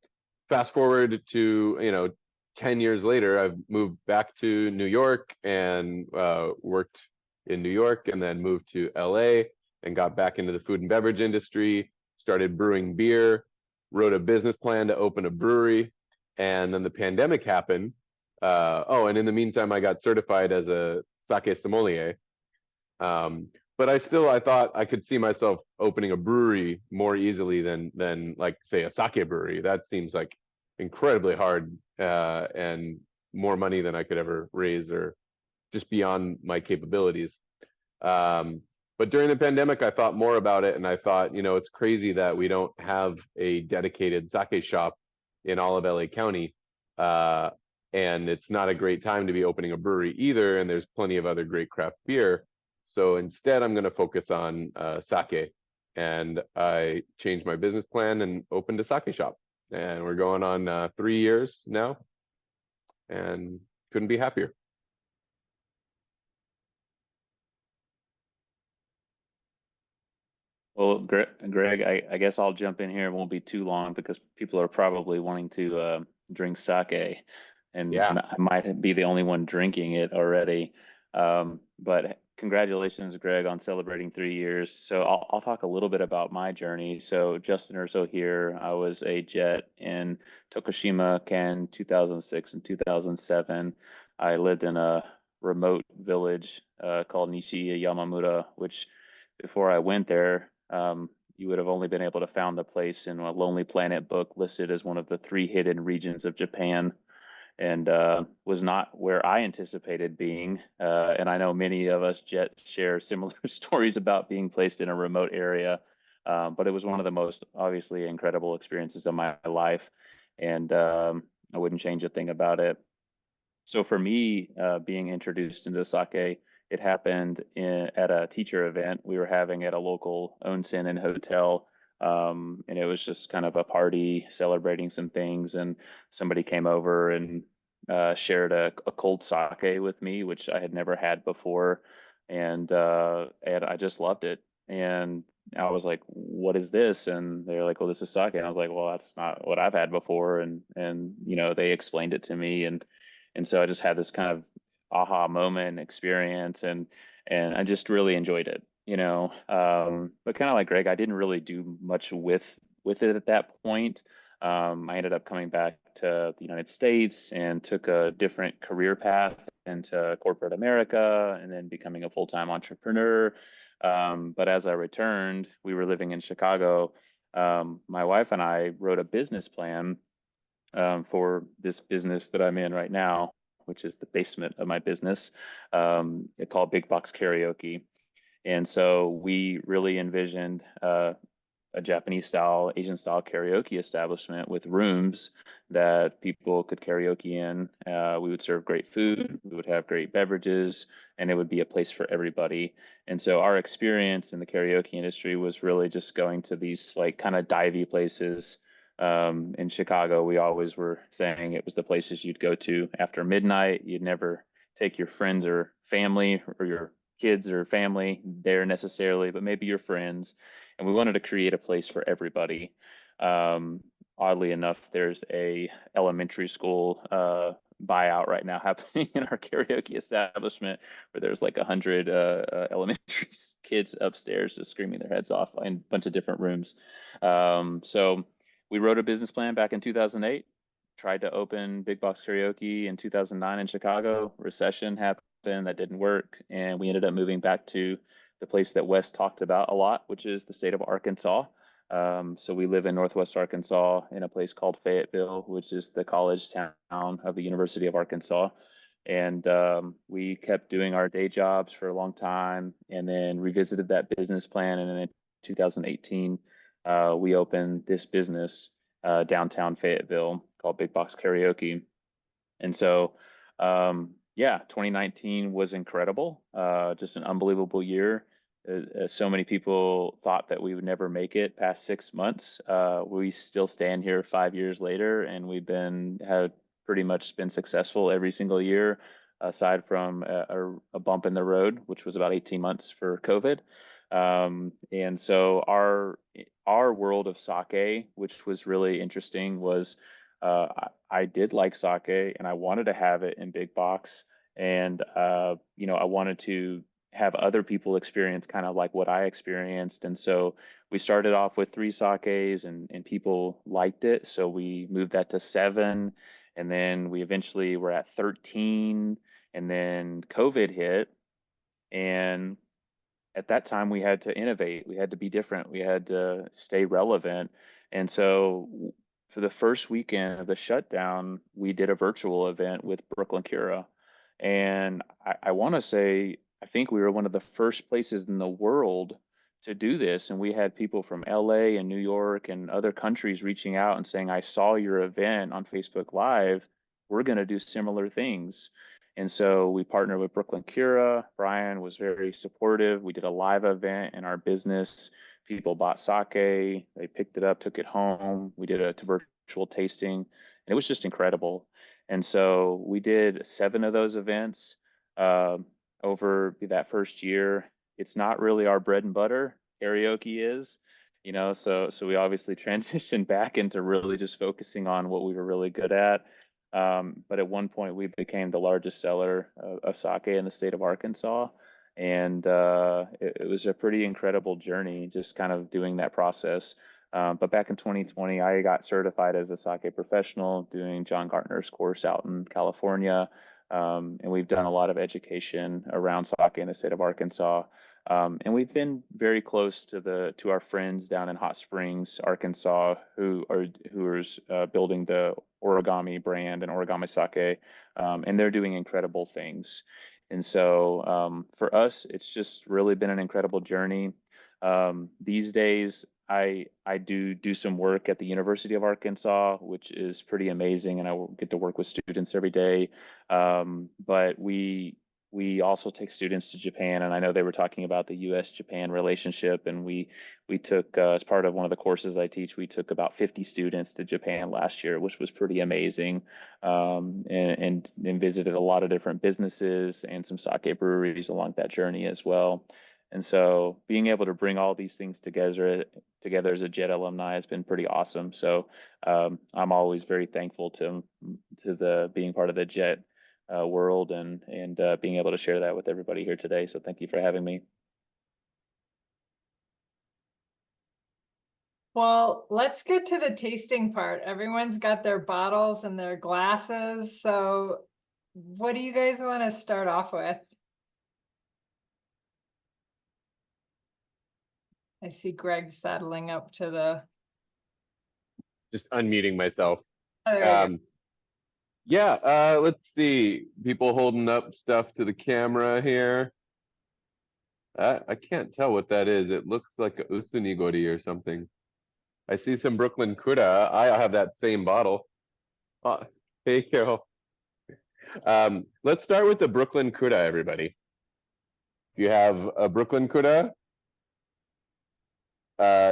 Fast forward to 10 years later, I've moved back to New York and worked in New York, and then moved to LA and got back into the food and beverage industry, started brewing beer, wrote a business plan to open a brewery, and then the pandemic happened. And in the meantime, I got certified as a sake sommelier. But I thought I could see myself opening a brewery more easily than like, say, a sake brewery. That seems like incredibly hard, and more money than I could ever raise, or just beyond my capabilities. But during the pandemic, I thought more about it, and I thought, it's crazy that we don't have a dedicated sake shop in all of LA County. And it's not a great time to be opening a brewery either, and there's plenty of other great craft beer. So instead, I'm going to focus on sake. And I changed my business plan and opened a sake shop. And we're going on 3 years now, and couldn't be happier. Well, Greg, I guess I'll jump in here. It won't be too long because people are probably wanting to drink sake, and Yeah. I might be the only one drinking it already. But congratulations, Greg, on celebrating 3 years. So I'll talk a little bit about my journey. So Justin Urso here. I was a jet in Tokushima, Ken, 2006 and 2007. I lived in a remote village called Nishi Yamamura, which before I went there, you would have only been able to found the place in a Lonely Planet book listed as one of the 3 hidden regions of Japan, and was not where I anticipated being. And I know many of us share similar stories about being placed in a remote area, but it was one of the most obviously incredible experiences of my life, and I wouldn't change a thing about it. So for me, being introduced into sake, it happened at a teacher event we were having at a local onsen and hotel. And it was just kind of a party celebrating some things. And somebody came over and shared a cold sake with me, which I had never had before. And I just loved it. And I was like, "What is this?" And they're like, "Well, this is sake." And I was like, "Well, that's not what I've had before." And they explained it to me, and so I just had this kind of aha moment experience, and I just really enjoyed it. But kind of like Greg, I didn't really do much with it at that point. I ended up coming back to the United States and took a different career path into corporate America, and then becoming a full-time entrepreneur. But as I returned, we were living in Chicago. My wife and I wrote a business plan for this business that I'm in right now, which is the basement of my business, called Big Box Karaoke. And so we really envisioned a Japanese style, Asian style karaoke establishment with rooms that people could karaoke in. We would serve great food, we would have great beverages, and it would be a place for everybody. And so our experience in the karaoke industry was really just going to these like kind of divey places. In Chicago, we always were saying it was the places you'd go to after midnight. You'd never take your friends or family or your kids or family there necessarily, but maybe your friends. And we wanted to create a place for everybody. Oddly enough, there's a elementary school buyout right now happening in our karaoke establishment, where there's like 100 elementary kids upstairs just screaming their heads off in a bunch of different rooms. So we wrote a business plan back in 2008, tried to open Big Box Karaoke in 2009 in Chicago. Recession happened, that didn't work, and we ended up moving back to the place that Wes talked about a lot, which is the state of Arkansas. So we live in Northwest Arkansas in a place called Fayetteville, which is the college town of the University of Arkansas. And we kept doing our day jobs for a long time and then revisited that business plan. And then in 2018, we opened this business downtown Fayetteville called Big Box Karaoke. And so, yeah, 2019 was incredible, just an unbelievable year. So many people thought that we would never make it past 6 months. We still stand here 5 years later, and have pretty much been successful every single year, aside from a bump in the road, which was about 18 months for COVID. And so our world of sake, which was really interesting, was I did like sake and I wanted to have it in big box. And, you know, I wanted to have other people experience kind of like what I experienced. And so we started off with 3 sakes and people liked it. So we moved that to 7. And then we eventually were at 13. And then COVID hit. And at that time we had to innovate, we had to be different, we had to stay relevant. And so for the first weekend of the shutdown, we did a virtual event with Brooklyn Cura. And I want to say, I think we were one of the first places in the world to do this. And we had people from LA and New York and other countries reaching out and saying, I saw your event on Facebook Live, we're going to do similar things. And so we partnered with Brooklyn Cura. Brian was very supportive. We did a live event in our business. People bought sake, they picked it up, took it home. We did a virtual tasting, and it was just incredible. And so we did 7 of those events over that first year. It's not really our bread and butter. Karaoke is, you know, so we obviously transitioned back into really just focusing on what we were really good at. But at one point we became the largest seller of sake in the state of Arkansas. And it was a pretty incredible journey, just kind of doing that process. But back in 2020, I got certified as a sake professional doing John Gartner's course out in California. And we've done a lot of education around sake in the state of Arkansas. And we've been very close to our friends down in Hot Springs, Arkansas, who are building the origami brand and origami sake, and they're doing incredible things. And so for us, it's just really been an incredible journey. These days, I do some work at the University of Arkansas, which is pretty amazing, and I get to work with students every day. But we also take students to Japan, and I know they were talking about the US-Japan relationship, and we took, as part of one of the courses I teach, we took about 50 students to Japan last year, which was pretty amazing, and visited a lot of different businesses and some sake breweries along that journey as well. And so being able to bring all these things together as a JET alumni has been pretty awesome. So I'm always very thankful to the being part of the JET world and being able to share that with everybody here today. So thank you for having me. Well, let's get to the tasting part. Everyone's got their bottles and their glasses. So what do you guys want to start off with? I see Greg settling up to the. Just unmuting myself. Oh, there we go. Yeah, let's see. People holding up stuff to the camera here. I can't tell what that is. It looks like a usunigori or something. I see some Brooklyn Kura. I have that same bottle. Hey, Carol. Let's start with the Brooklyn Kura, everybody. You have a Brooklyn Kura.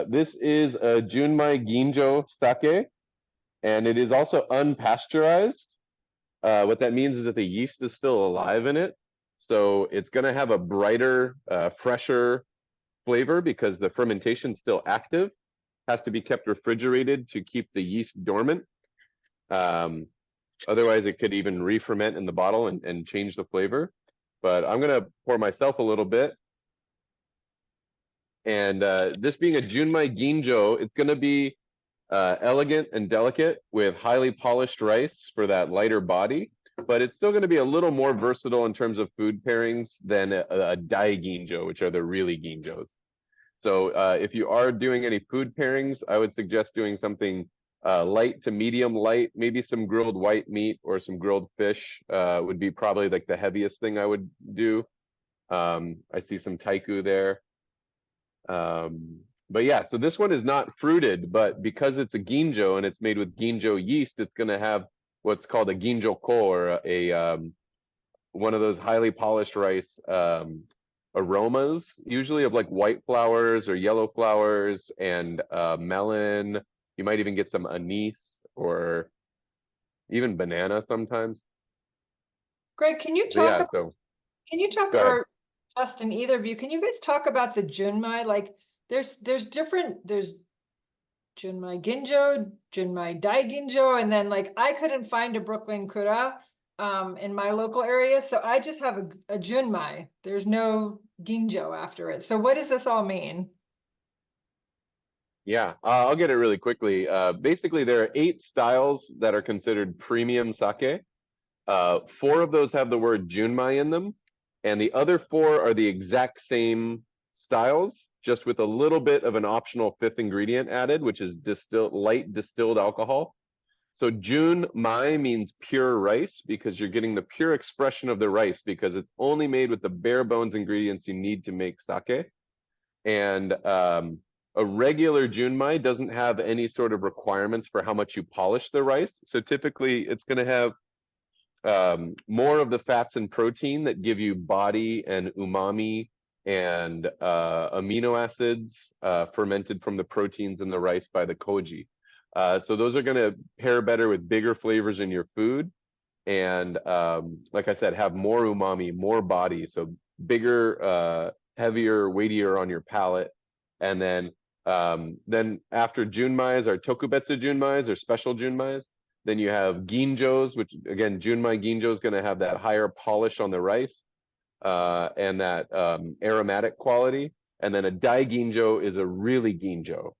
This is a Junmai Ginjo sake, and it is also unpasteurized. What that means is that the yeast is still alive in it. So it's going to have a brighter, fresher flavor because the fermentation is still active. Has to be kept refrigerated to keep the yeast dormant. Otherwise, it could even re-ferment in the bottle and change the flavor. But I'm going to pour myself a little bit. And this being a Junmai Ginjo, it's going to be elegant and delicate with highly polished rice for that lighter body. But it's still going to be a little more versatile in terms of food pairings than a Dai Ginjo, which are the really Ginjos. So if you are doing any food pairings, I would suggest doing something light to medium light, maybe some grilled white meat or some grilled fish would be probably like the heaviest thing I would do. I see some taiku there. But yeah, so this one is not fruited, but because it's a ginjo and it's made with ginjo yeast, it's going to have what's called a ginjo ko, or one of those highly polished rice aromas, usually of like white flowers or yellow flowers and melon. You might even get some anise or even banana sometimes. Greg, can you But talk, yeah, so go ahead. or Justin, either of you, can you guys talk about the junmai? Like there's junmai ginjo, junmai dai ginjo, and then like I couldn't find a Brooklyn kura in my local area, so I just have a junmai. There's no ginjo after it. So what does this all mean? Yeah, I'll get it really quickly. Basically, there are 8 styles that are considered premium sake. 4 of those have the word junmai in them, and the other 4 are the exact same styles, just with a little bit of an optional 5th ingredient added, which is light distilled alcohol. So junmai means pure rice because you're getting the pure expression of the rice because it's only made with the bare bones ingredients you need to make sake. And a regular junmai doesn't have any sort of requirements for how much you polish the rice. So typically it's going to have more of the fats and protein that give you body and umami and amino acids fermented from the proteins in the rice by the koji. So those are going to pair better with bigger flavors in your food. And like I said, have more umami, more body. So bigger, heavier, weightier on your palate. And then after junmais are tokubetsu junmais or special junmais. Then you have ginjos, which again, junmai ginjo is going to have that higher polish on the rice and that aromatic quality. And then a dai ginjo is a really ginjo.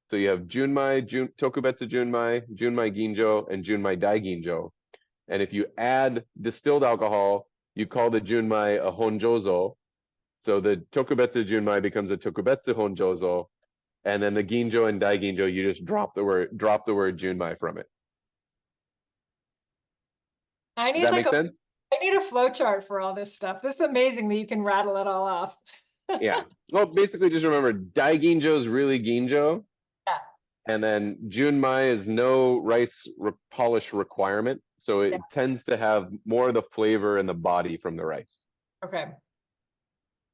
So you have junmai, tokubetsu junmai, junmai ginjo, and junmai dai ginjo. And if you add distilled alcohol, you call the junmai a honjozo. So the tokubetsu junmai becomes a tokubetsu honjozo. And then the ginjo and dai ginjo, you just drop the word junmai from it. I Does need that like make sense? I need a flow chart for all this stuff. This is amazing that you can rattle it all off. Yeah. Well, basically just remember dai ginjo is really ginjo. Yeah. And then junmai is no rice polish requirement. So it Yeah. tends to have more of the flavor and the body from the rice. Okay.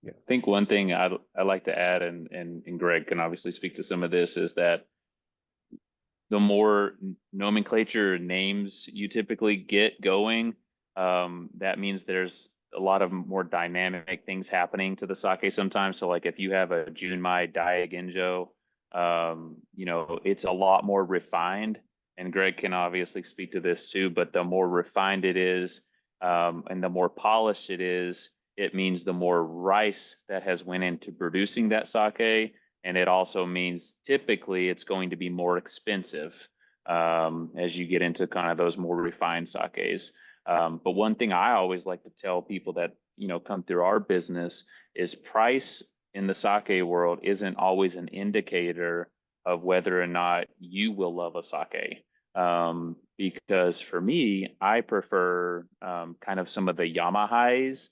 I think one thing I'd like to add, and Greg can obviously speak to some of this, is that the more nomenclature names you typically get going, that means there's a lot of more dynamic things happening to the sake sometimes. So like if you have a junmai dai ginjo, it's a lot more refined. And Greg can obviously speak to this too, but the more refined it is, and the more polished it is, it means the more rice that has went into producing that sake. And it also means typically it's going to be more expensive as you get into kind of those more refined sakes. But one thing I always like to tell people that, come through our business is price in the sake world isn't always an indicator of whether or not you will love a sake. Because for me, I prefer kind of some of the Yamahais,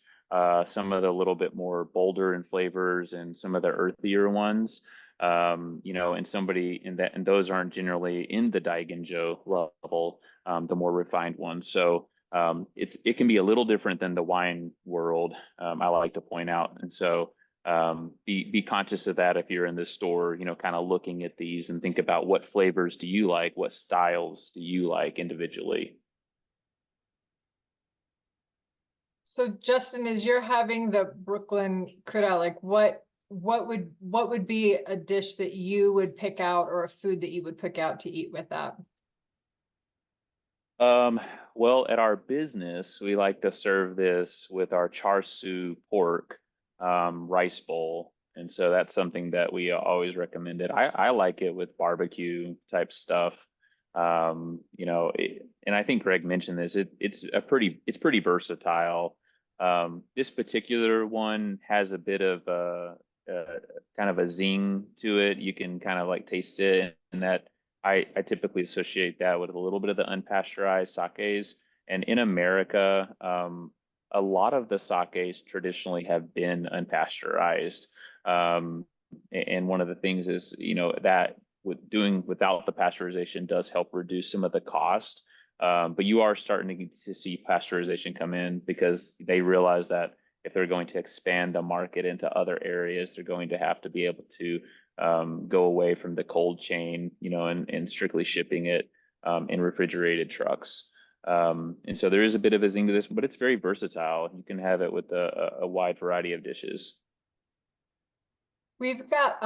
some of the little bit more bolder in flavors and some of the earthier ones, and those aren't generally in the Daiginjo level, the more refined ones. So it can be a little different than the wine world. I like to point out, and so be conscious of that if you're in this store, kind of looking at these and think about what flavors do you like, what styles do you like individually. So Justin, as you're having the Brooklyn Kura, like what would be a dish that you would pick out or a food that you would pick out to eat with that? Well, at our business, we like to serve this with our char siu pork rice bowl. And so that's something that we always recommended. I like it with barbecue type stuff. And I think Greg mentioned this, it's pretty versatile. This particular one has a bit of kind of a zing to it. You can kind of like taste it, and that I typically associate that with a little bit of the unpasteurized sakes. And in America, a lot of the sakes traditionally have been unpasteurized. And one of the things is, that with doing without the pasteurization does help reduce some of the cost. But you are starting to see pasteurization come in because they realize that if they're going to expand the market into other areas, they're going to have to be able to go away from the cold chain, and strictly shipping it in refrigerated trucks. And so there is a bit of a zing to this, but it's very versatile. You can have it with a wide variety of dishes. We've got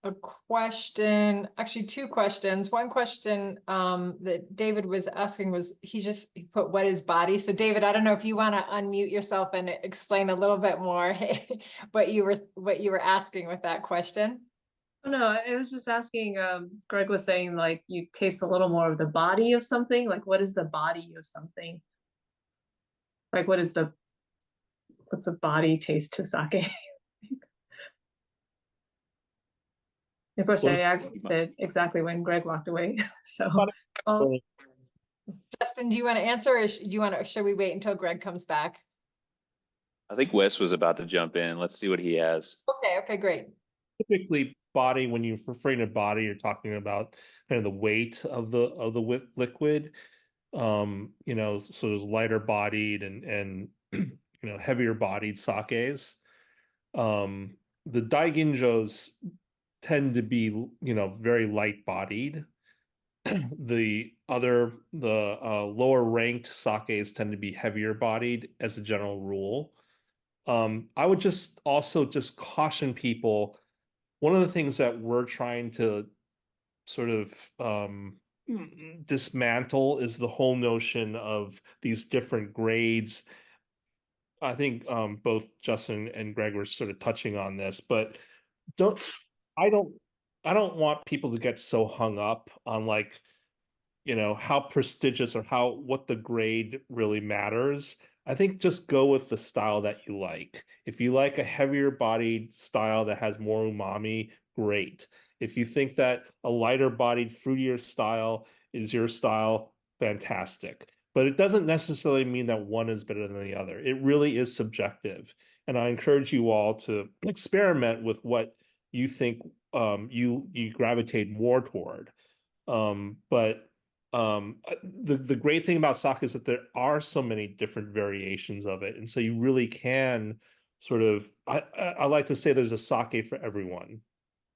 a question, actually two questions. One question that David was asking was he put what is body? So David, I don't know if you want to unmute yourself and explain a little bit more what you were asking with that question. Oh, no, I was just asking, Greg was saying like you taste a little more of the body of something. Like what is the body of something? Like what's the body taste to sake? Of course, I asked it exactly when Greg walked away. So, Justin, do you want to answer, or should we wait until Greg comes back? I think Wes was about to jump in. Let's see what he has. Okay, great. Typically, body, when you're referring to body, you're talking about kind of the weight of the liquid. So there's lighter bodied and heavier bodied sakes. The daiginjos tend to be very light bodied. The lower ranked sakes tend to be heavier bodied as a general rule. I would just caution people. One of the things that we're trying to sort of dismantle is the whole notion of these different grades. I think both Justin and Greg were sort of touching on this, but I don't want people to get so hung up on how prestigious or what the grade really matters. I think just go with the style that you like. If you like a heavier bodied style that has more umami, great. If you think that a lighter bodied, fruitier style is your style, fantastic. But it doesn't necessarily mean that one is better than the other. It really is subjective. And I encourage you all to experiment with what you think you gravitate more toward. But the great thing about sake is that there are so many different variations of it, and so you really can sort of I like to say there's a sake for everyone.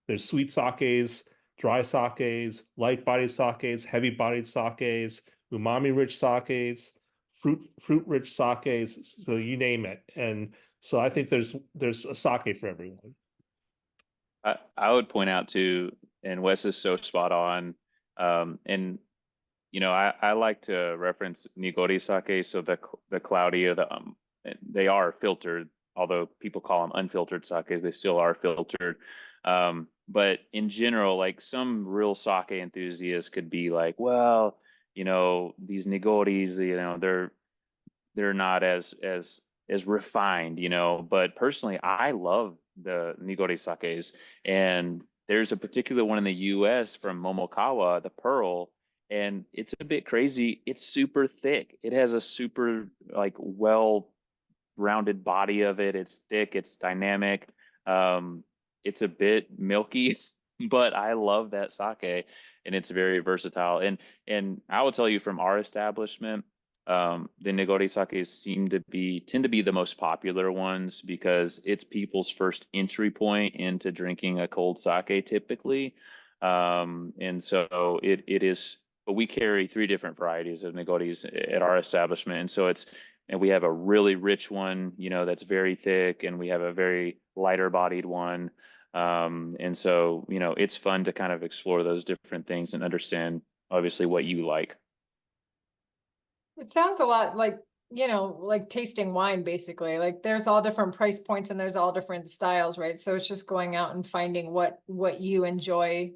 There's sweet sakes, dry sakes, light bodied sakes, heavy bodied sakes, umami rich sakes, fruit rich sakes, so you name it. And so I think there's a sake for everyone. I would point out too, and Wes is so spot on. And I like to reference nigori sake, so the cloudy or they are filtered, although people call them unfiltered sakes, they still are filtered. But in general, like some real sake enthusiasts could be like, well, these nigoris, they're not as refined, but personally, I love the nigori sakes. And there's a particular one in the US from Momokawa, the Pearl, and it's a bit crazy. It's super thick. It has a super well-rounded body of it. It's thick, it's dynamic. It's a bit milky, but I love that sake, and it's very versatile. And I will tell you from our establishment, the nigori sakes tend to be the most popular ones because it's people's first entry point into drinking a cold sake typically. And so it is, but we carry 3 different varieties of nigoris at our establishment. And so and we have a really rich one, that's very thick, and we have a very lighter bodied one. And so, it's fun to kind of explore those different things and understand obviously what you like. It sounds a lot like, like tasting wine, basically. Like there's all different price points and there's all different styles, right? So it's just going out and finding what you enjoy,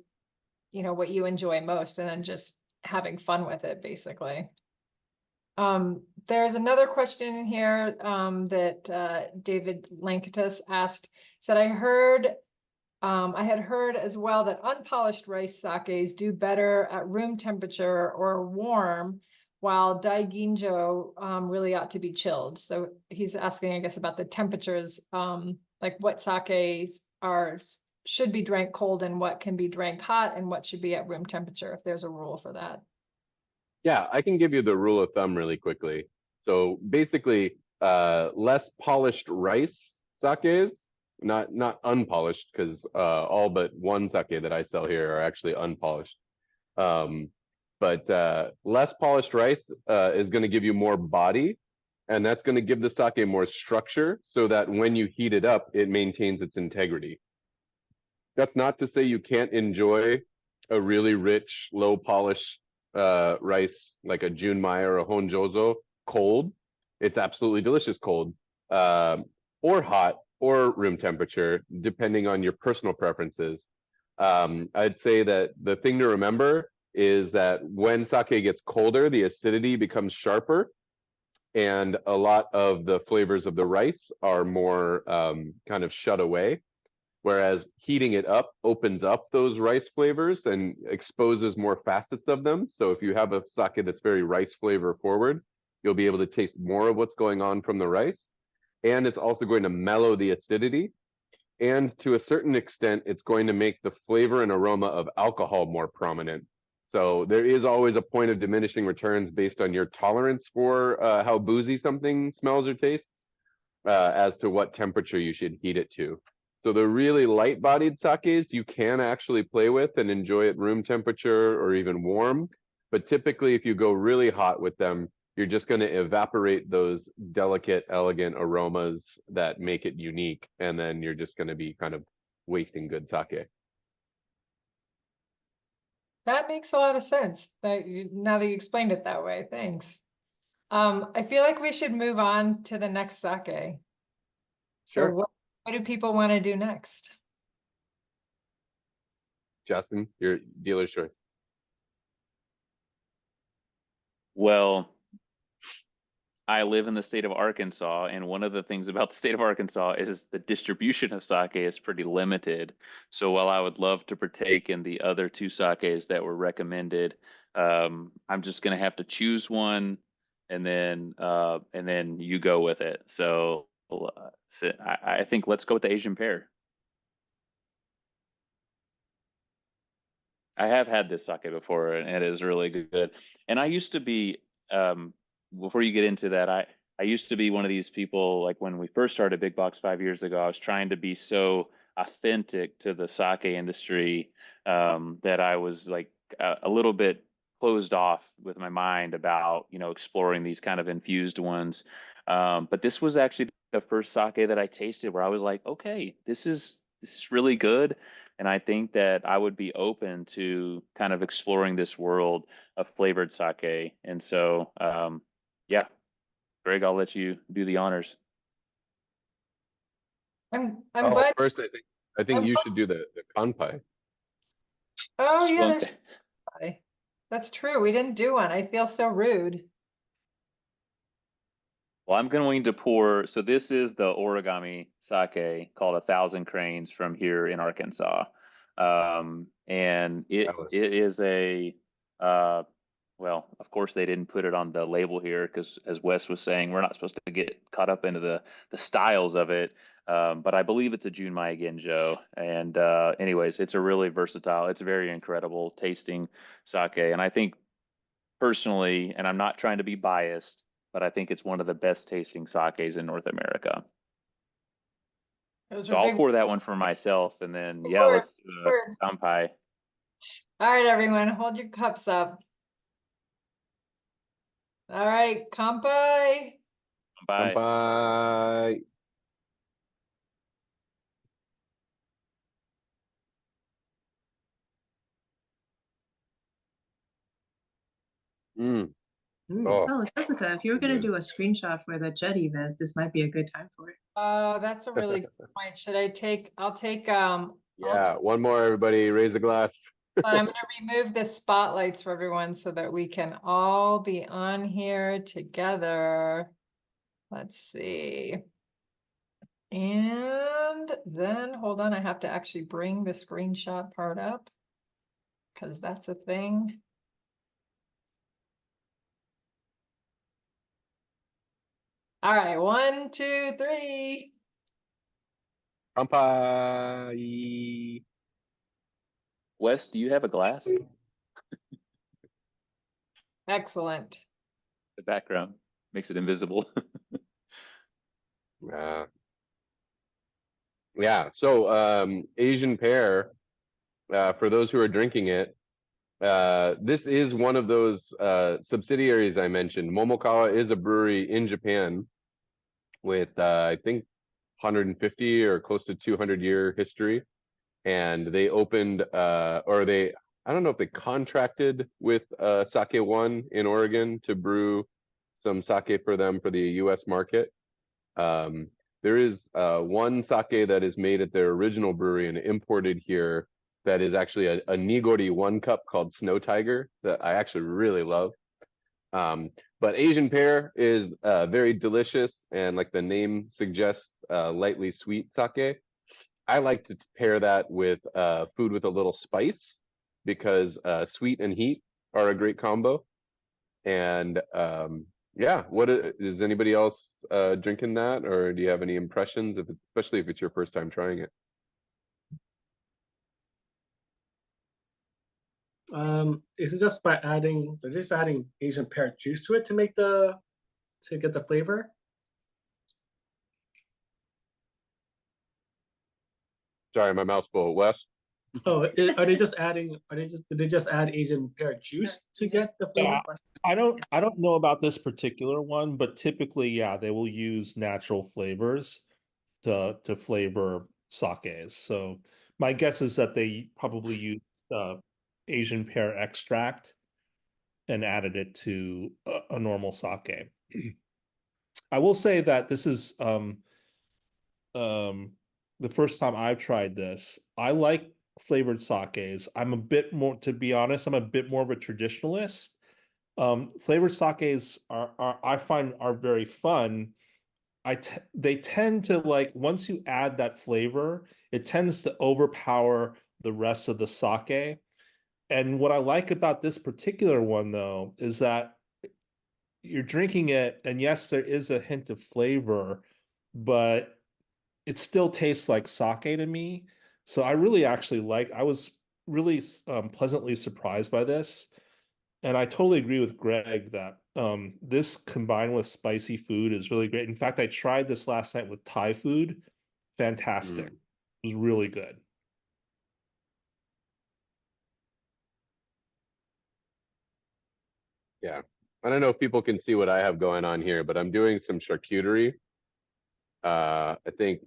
what you enjoy most, and then just having fun with it, basically. There's another question in here that David Lankitus asked. Said I had heard as well that unpolished rice sakes do better at room temperature or warm, while daiginjo really ought to be chilled. So he's asking, I guess, about the temperatures, like what sakes should be drank cold and what can be drank hot and what should be at room temperature, if there's a rule for that. Yeah, I can give you the rule of thumb really quickly. So basically, less polished rice sakes, not unpolished, because all but one sake that I sell here are actually unpolished. But less polished rice is going to give you more body, and that's going to give the sake more structure so that when you heat it up, it maintains its integrity. That's not to say you can't enjoy a really rich, low polished rice like a junmai or a honjozo cold. It's absolutely delicious cold, or hot, or room temperature, depending on your personal preferences. I'd say that the thing to remember is that when sake gets colder, the acidity becomes sharper, and a lot of the flavors of the rice are more kind of shut away. Whereas heating it up opens up those rice flavors and exposes more facets of them. So if you have a sake that's very rice flavor forward, you'll be able to taste more of what's going on from the rice. And it's also going to mellow the acidity. And to a certain extent, it's going to make the flavor and aroma of alcohol more prominent. So there is always a point of diminishing returns based on your tolerance for how boozy something smells or tastes, as to what temperature you should heat it to. So the really light-bodied sakes you can actually play with and enjoy at room temperature or even warm. But typically, if you go really hot with them, you're just going to evaporate those delicate, elegant aromas that make it unique. And then you're just going to be kind of wasting good sake. That makes a lot of sense now that you explained it that way. Thanks. I feel like we should move on to the next sake. So Sure. what do people want to do next? Justin, your dealer's choice. Well, I live in the state of Arkansas, and one of the things about the state of Arkansas is the distribution of sake is pretty limited. So while I would love to partake in the other two sakes that were recommended, I'm just going to have to choose one, and then you go with it. So I think let's go with the Asian pear. I have had this sake before, and it is really good. And I used to be, before you get into that, I used to be one of these people, like when we first started Big Box 5 years ago, I was trying to be so authentic to the sake industry that I was like a little bit closed off with my mind about, exploring these kind of infused ones. But this was actually the first sake that I tasted where I was like, okay, this is really good. And I think that I would be open to kind of exploring this world of flavored sake. And so, yeah, Greg, I'll let you do the honors. I'm glad. First, I think you should do the kanpai. Oh yeah, Well, that's true. We didn't do one. I feel so rude. Well, I'm going to pour. So this is the origami sake called 1,000 Cranes from here in Arkansas, and it is a well, of course they didn't put it on the label here because, as Wes was saying, we're not supposed to get caught up into the styles of it. But I believe it's a Junmai Genjo, and anyways, it's a really versatile. It's a very incredible tasting sake, and I think personally, and I'm not trying to be biased, but I think it's one of the best tasting sakes in North America. So I'll pour that one for myself, and then yeah, let's do a kanpai. All right, everyone, hold your cups up. All right, kanpai. Kanpai. Kanpai. Oh, Jessica, if you were going to do a screenshot for the Jet event, this might be a good time for it. That's a really good point. Should I take, I'll take, Yeah, one more, everybody, raise a glass. But I'm gonna remove the spotlights for everyone so that we can all be on here together. Let's see. And then, hold on, I have to actually bring the screenshot part up because that's a thing. All right, 1, 2, 3. Kampai. Wes, do you have a glass? Excellent. The background makes it invisible. Yeah, so Asian pear, for those who are drinking it, this is one of those subsidiaries I mentioned. Momokawa is a brewery in Japan with I think 150 or close to 200-year history, and they opened or they, I don't know if they contracted with Sake One in Oregon to brew some sake for them for the US market. There is one sake that is made at their original brewery and imported here that is actually a Nigori 1 cup called Snow Tiger that I actually really love. But Asian pear is very delicious, and like the name suggests, lightly sweet sake. I like to pair that with food with a little spice because sweet and heat are a great combo. And yeah, is anybody else drinking that, or do you have any impressions of it, especially if it's your first time trying it? Is it just by adding, they're just adding Asian pear juice to it to make to get the flavor? Sorry, my mouth's full. Wes? Oh, are they just adding, did they just add Asian pear juice to get the flavor? I don't know about this particular one, but typically, yeah, they will use natural flavors to flavor sakes. So my guess is that they probably used Asian pear extract and added it to a normal sake. I will say that this is the first time I've tried this. I like flavored sakes. I'm a bit more, to be honest, I'm a bit more of a traditionalist. Flavored sakes are I find are very fun. They tend to, like, once you add that flavor, it tends to overpower the rest of the sake. And what I like about this particular one, though, is that you're drinking it, and yes, there is a hint of flavor, but it still tastes like sake to me. So I really actually I was really pleasantly surprised by this. And I totally agree with Greg that this combined with spicy food is really great. In fact, I tried this last night with Thai food. Fantastic. It was really good. Yeah. I don't know if people can see what I have going on here, but I'm doing some charcuterie. I think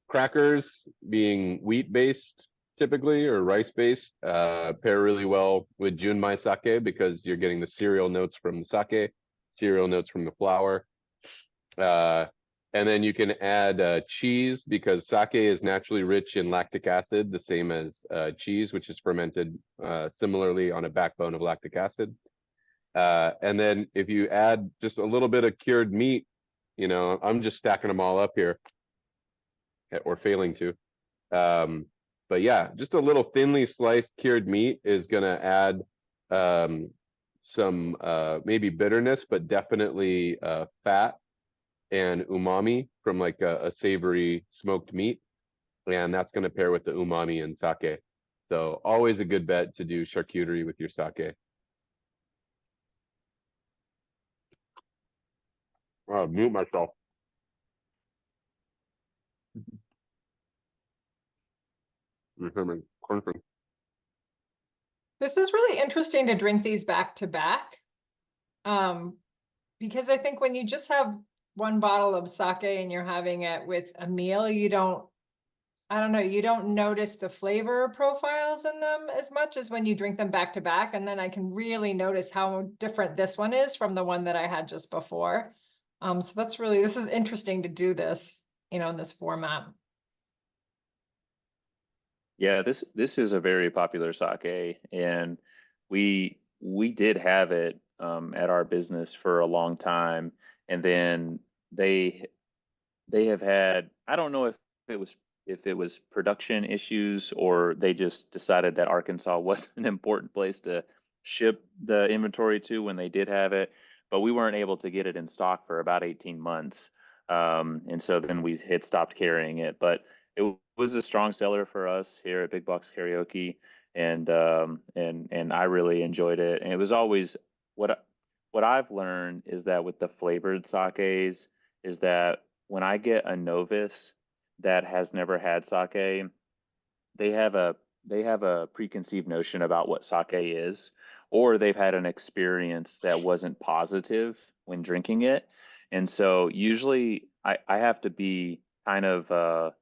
crackers, being wheat-based typically or rice-based, pair really well with junmai sake because you're getting the cereal notes from the sake, cereal notes from the flour. And then you can add cheese because sake is naturally rich in lactic acid, the same as cheese, which is fermented similarly on a backbone of lactic acid. And then if you add just a little bit of cured meat, I'm just stacking them all up here, or failing to. But yeah, just a little thinly sliced cured meat is gonna add some maybe bitterness, but definitely fat and umami from like a savory smoked meat. And that's gonna pair with the umami and sake. So always a good bet to do charcuterie with your sake. I'll mute myself. This is really interesting to drink these back to back. Because I think when you just have one bottle of sake and you're having it with a meal, I don't know, you don't notice the flavor profiles in them as much as when you drink them back to back. And then I can really notice how different this one is from the one that I had just before. So this is interesting to do this, in this format. Yeah, this is a very popular sake, and we did have it at our business for a long time, and then they they have had, I don't know it was if it was production issues or they just decided that Arkansas was an important place to ship the inventory to when they did have it, but we weren't able to get it in stock for about 18 months. And so then we had stopped carrying it, but it was a strong seller for us here at Big Box Karaoke, and I really enjoyed it. And it was always what I've learned is that with the flavored sakes is that when I get a novice that has never had sake, they have a they have a preconceived notion about what sake is, or they've had an experience that wasn't positive when drinking it. And so usually I have to be kind of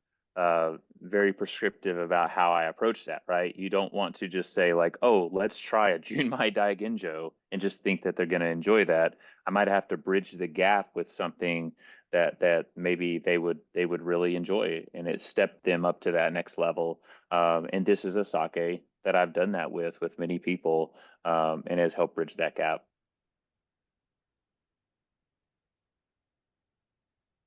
very prescriptive about how I approach that, right? You don't want to just say like, oh, let's try a Junmai Daiginjo and just think that they're going to enjoy that. I might have to bridge the gap with something that maybe they would really enjoy and it stepped them up to that next level. And this is a sake that I've done that with many people, and has helped bridge that gap.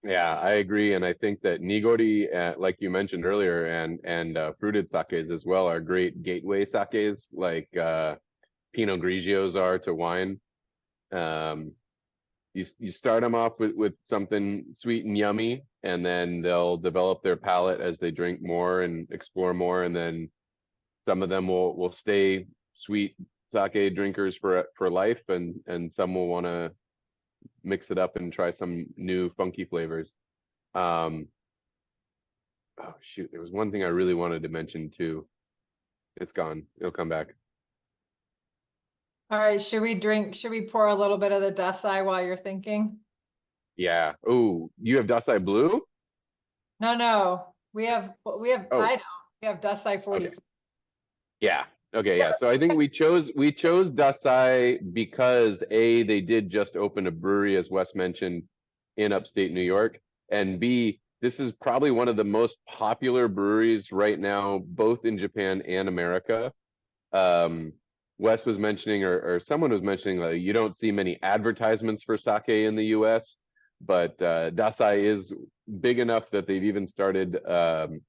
Yeah, I agree, and I think that nigori, like you mentioned earlier, and fruited sakes as well are great gateway sakes, like Pinot Grigios are to wine. Um, you start them off with something sweet and yummy, and then they'll develop their palate as they drink more and explore more, and then some of them will stay sweet sake drinkers for life, and some will want to mix it up and try some new funky flavors. Oh shoot, there was one thing I really wanted to mention too. It's gone. It'll come back. All right, should we pour a little bit of the Dasai while you're thinking? Yeah. Oh, you have Dasai Blue? No, Oh, I know, we have Dasai 40. okay. Yeah. Okay, yeah. So I think we chose Dasai because A, they did just open a brewery, as Wes mentioned, in upstate New York. And B, this is probably one of the most popular breweries right now, both in Japan and America. Wes was mentioning, or someone was mentioning, like, you don't see many advertisements for sake in the US, but Dasai is big enough that they've even started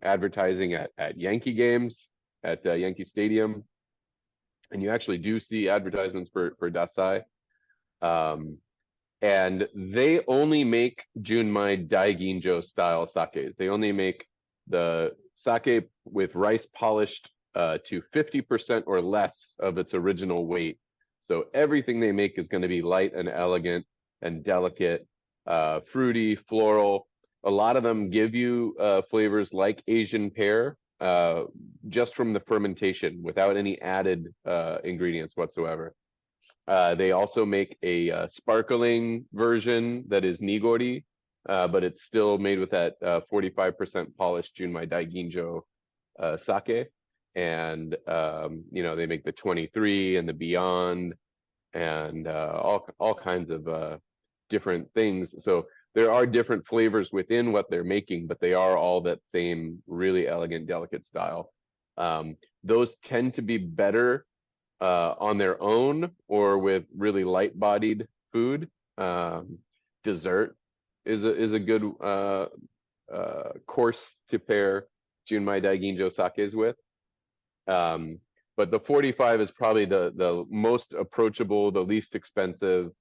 advertising at Yankee games, at Yankee Stadium. And you actually do see advertisements for Dasai. And they only make Junmai Daiginjo style sakes. They only make the sake with rice polished to 50% or less of its original weight. So everything they make is going to be light and elegant and delicate, fruity, floral. A lot of them give you flavors like Asian pear, just from the fermentation without any added ingredients whatsoever. They also make a sparkling version that is nigori, but it's still made with that 45% polished Junmai Daiginjo sake. And they make the 23 and the beyond, and all kinds of different things. So there are different flavors within what they're making, but they are all that same really elegant, delicate style. Those tend to be better on their own or with really light-bodied food. Dessert is a good course to pair Junmai Daiginjo sakes with. But the 45 is probably the most approachable, the least expensive,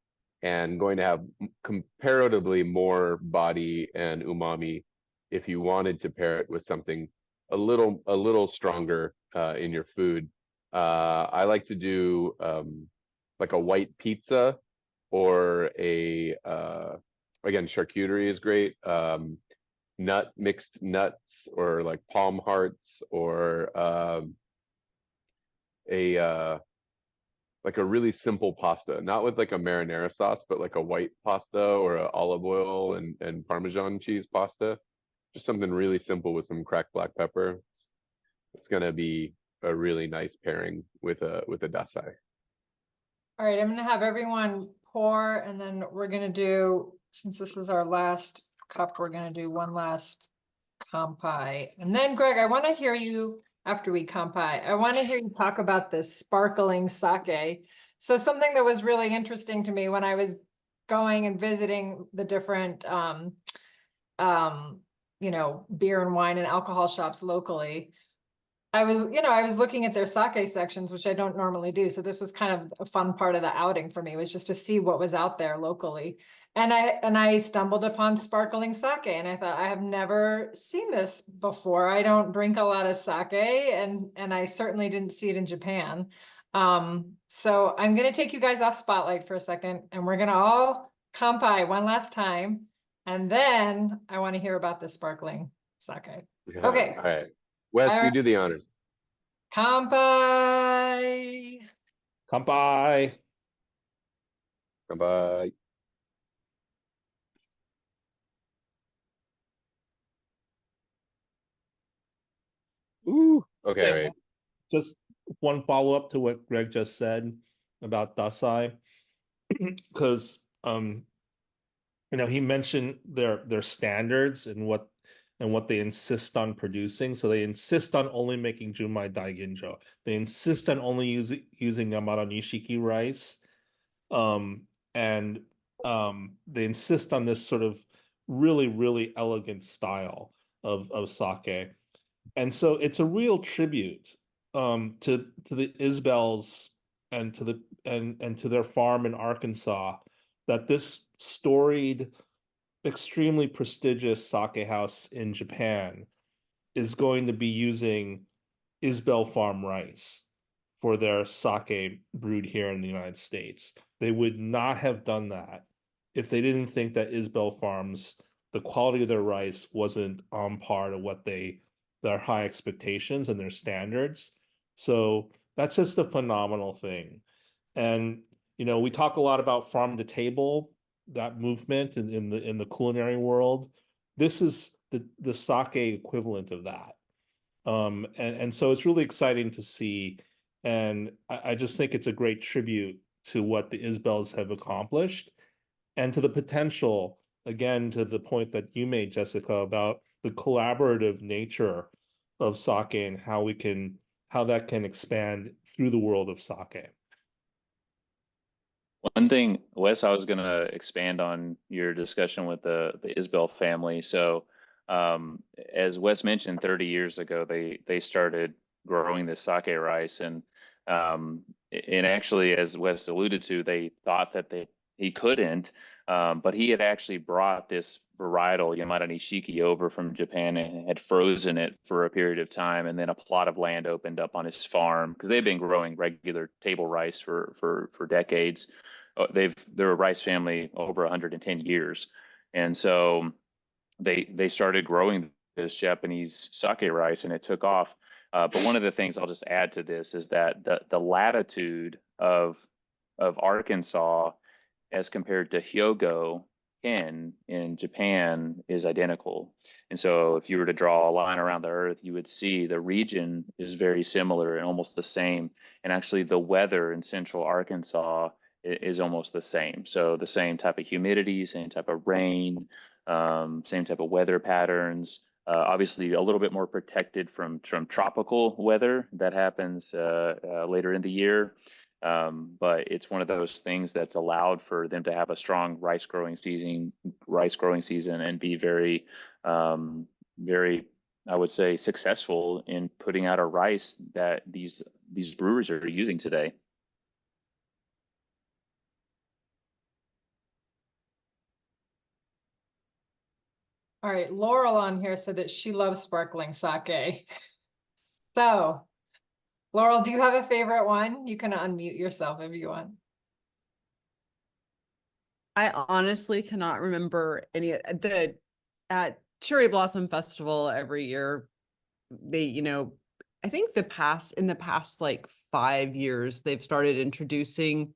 and going to have comparatively more body and umami if you wanted to pair it with something a little stronger in your food. I like to do like a white pizza, or again, charcuterie is great. Mixed nuts, or like palm hearts, or like a really simple pasta, not with like a marinara sauce, but like a white pasta or a olive oil and Parmesan cheese pasta. Just something really simple with some cracked black pepper. It's gonna be a really nice pairing with a Dasai. All right, I'm gonna have everyone pour, and then we're gonna do, since this is our last cup, we're gonna do one last kampai. And then Greg, I want to hear you after we kampai, I want to hear you talk about this sparkling sake. So something that was really interesting to me when I was going and visiting the different, you know, beer and wine and alcohol shops locally, I was looking at their sake sections, which I don't normally do. So this was kind of a fun part of the outing for me, was just to see what was out there locally. And I stumbled upon sparkling sake, and I thought, I have never seen this before. I don't drink a lot of sake, and I certainly didn't see it in Japan. So I'm gonna take you guys off spotlight for a second, and we're gonna all kampai one last time, and then I want to hear about the sparkling sake. Okay. All right. Wes, you do the honors. Kampai. Kampai. Bye. Ooh. Okay, Say right. Just one follow-up to what Greg just said about Dasai, because you know, he mentioned their standards and what they insist on producing. So they insist on only making Junmai Daiginjo. They insist on only using Yamada Nishiki rice. And they insist on this sort of really, really elegant style of sake. And so it's a real tribute to the Isbels and to the and to their farm in Arkansas, that this storied, extremely prestigious sake house in Japan is going to be using Isbell Farm rice for their sake brewed here in the United States. They would not have done that if they didn't think that Isbell Farms, the quality of their rice wasn't on par to what their high expectations and their standards. So that's just a phenomenal thing. And you know, we talk a lot about farm to table, that movement in the culinary world. This is the sake equivalent of that. And so it's really exciting to see. And I just think it's a great tribute to what the Isbels have accomplished, and to the potential, again, to the point that you made, Jessica, about the collaborative nature of sake and how that can expand through the world of sake. One thing, Wes, I was going to expand on your discussion with the Isbell family. So, as Wes mentioned, 30 years ago, they started growing this sake rice, and actually, as Wes alluded to, they thought that he couldn't, but he had actually brought this varietal Yamada Nishiki over from Japan and had frozen it for a period of time, and then a plot of land opened up on his farm, because they've been growing regular table rice for decades. They're a rice family over 110 years, and so they started growing this Japanese sake rice, and it took off. But one of the things I'll just add to this is that the latitude of Arkansas as compared to Hyogo in Japan is identical. And so if you were to draw a line around the earth, you would see the region is very similar and almost the same. And actually the weather in central Arkansas is almost the same. So the same type of humidity, same type of rain, same type of weather patterns. Obviously a little bit more protected from tropical weather that happens later in the year. But it's one of those things that's allowed for them to have a strong rice growing season and be very, very, I would say, successful in putting out a rice that these brewers are using today. All right, Laurel on here said that she loves sparkling sake. So, Laurel, do you have a favorite one? You can unmute yourself if you want. I honestly cannot remember any at Cherry Blossom Festival every year. They, you know, I think in the past like 5 years, they've started introducing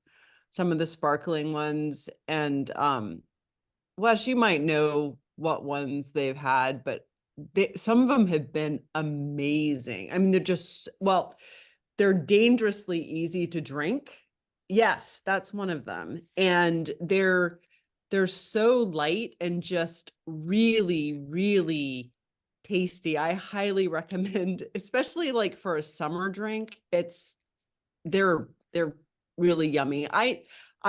some of the sparkling ones. And Wes, you might know what ones they've had, but some of them have been amazing. I mean, they're dangerously easy to drink. Yes, that's one of them. And they're so light and just really, really tasty. I highly recommend, especially like for a summer drink. They're really yummy. I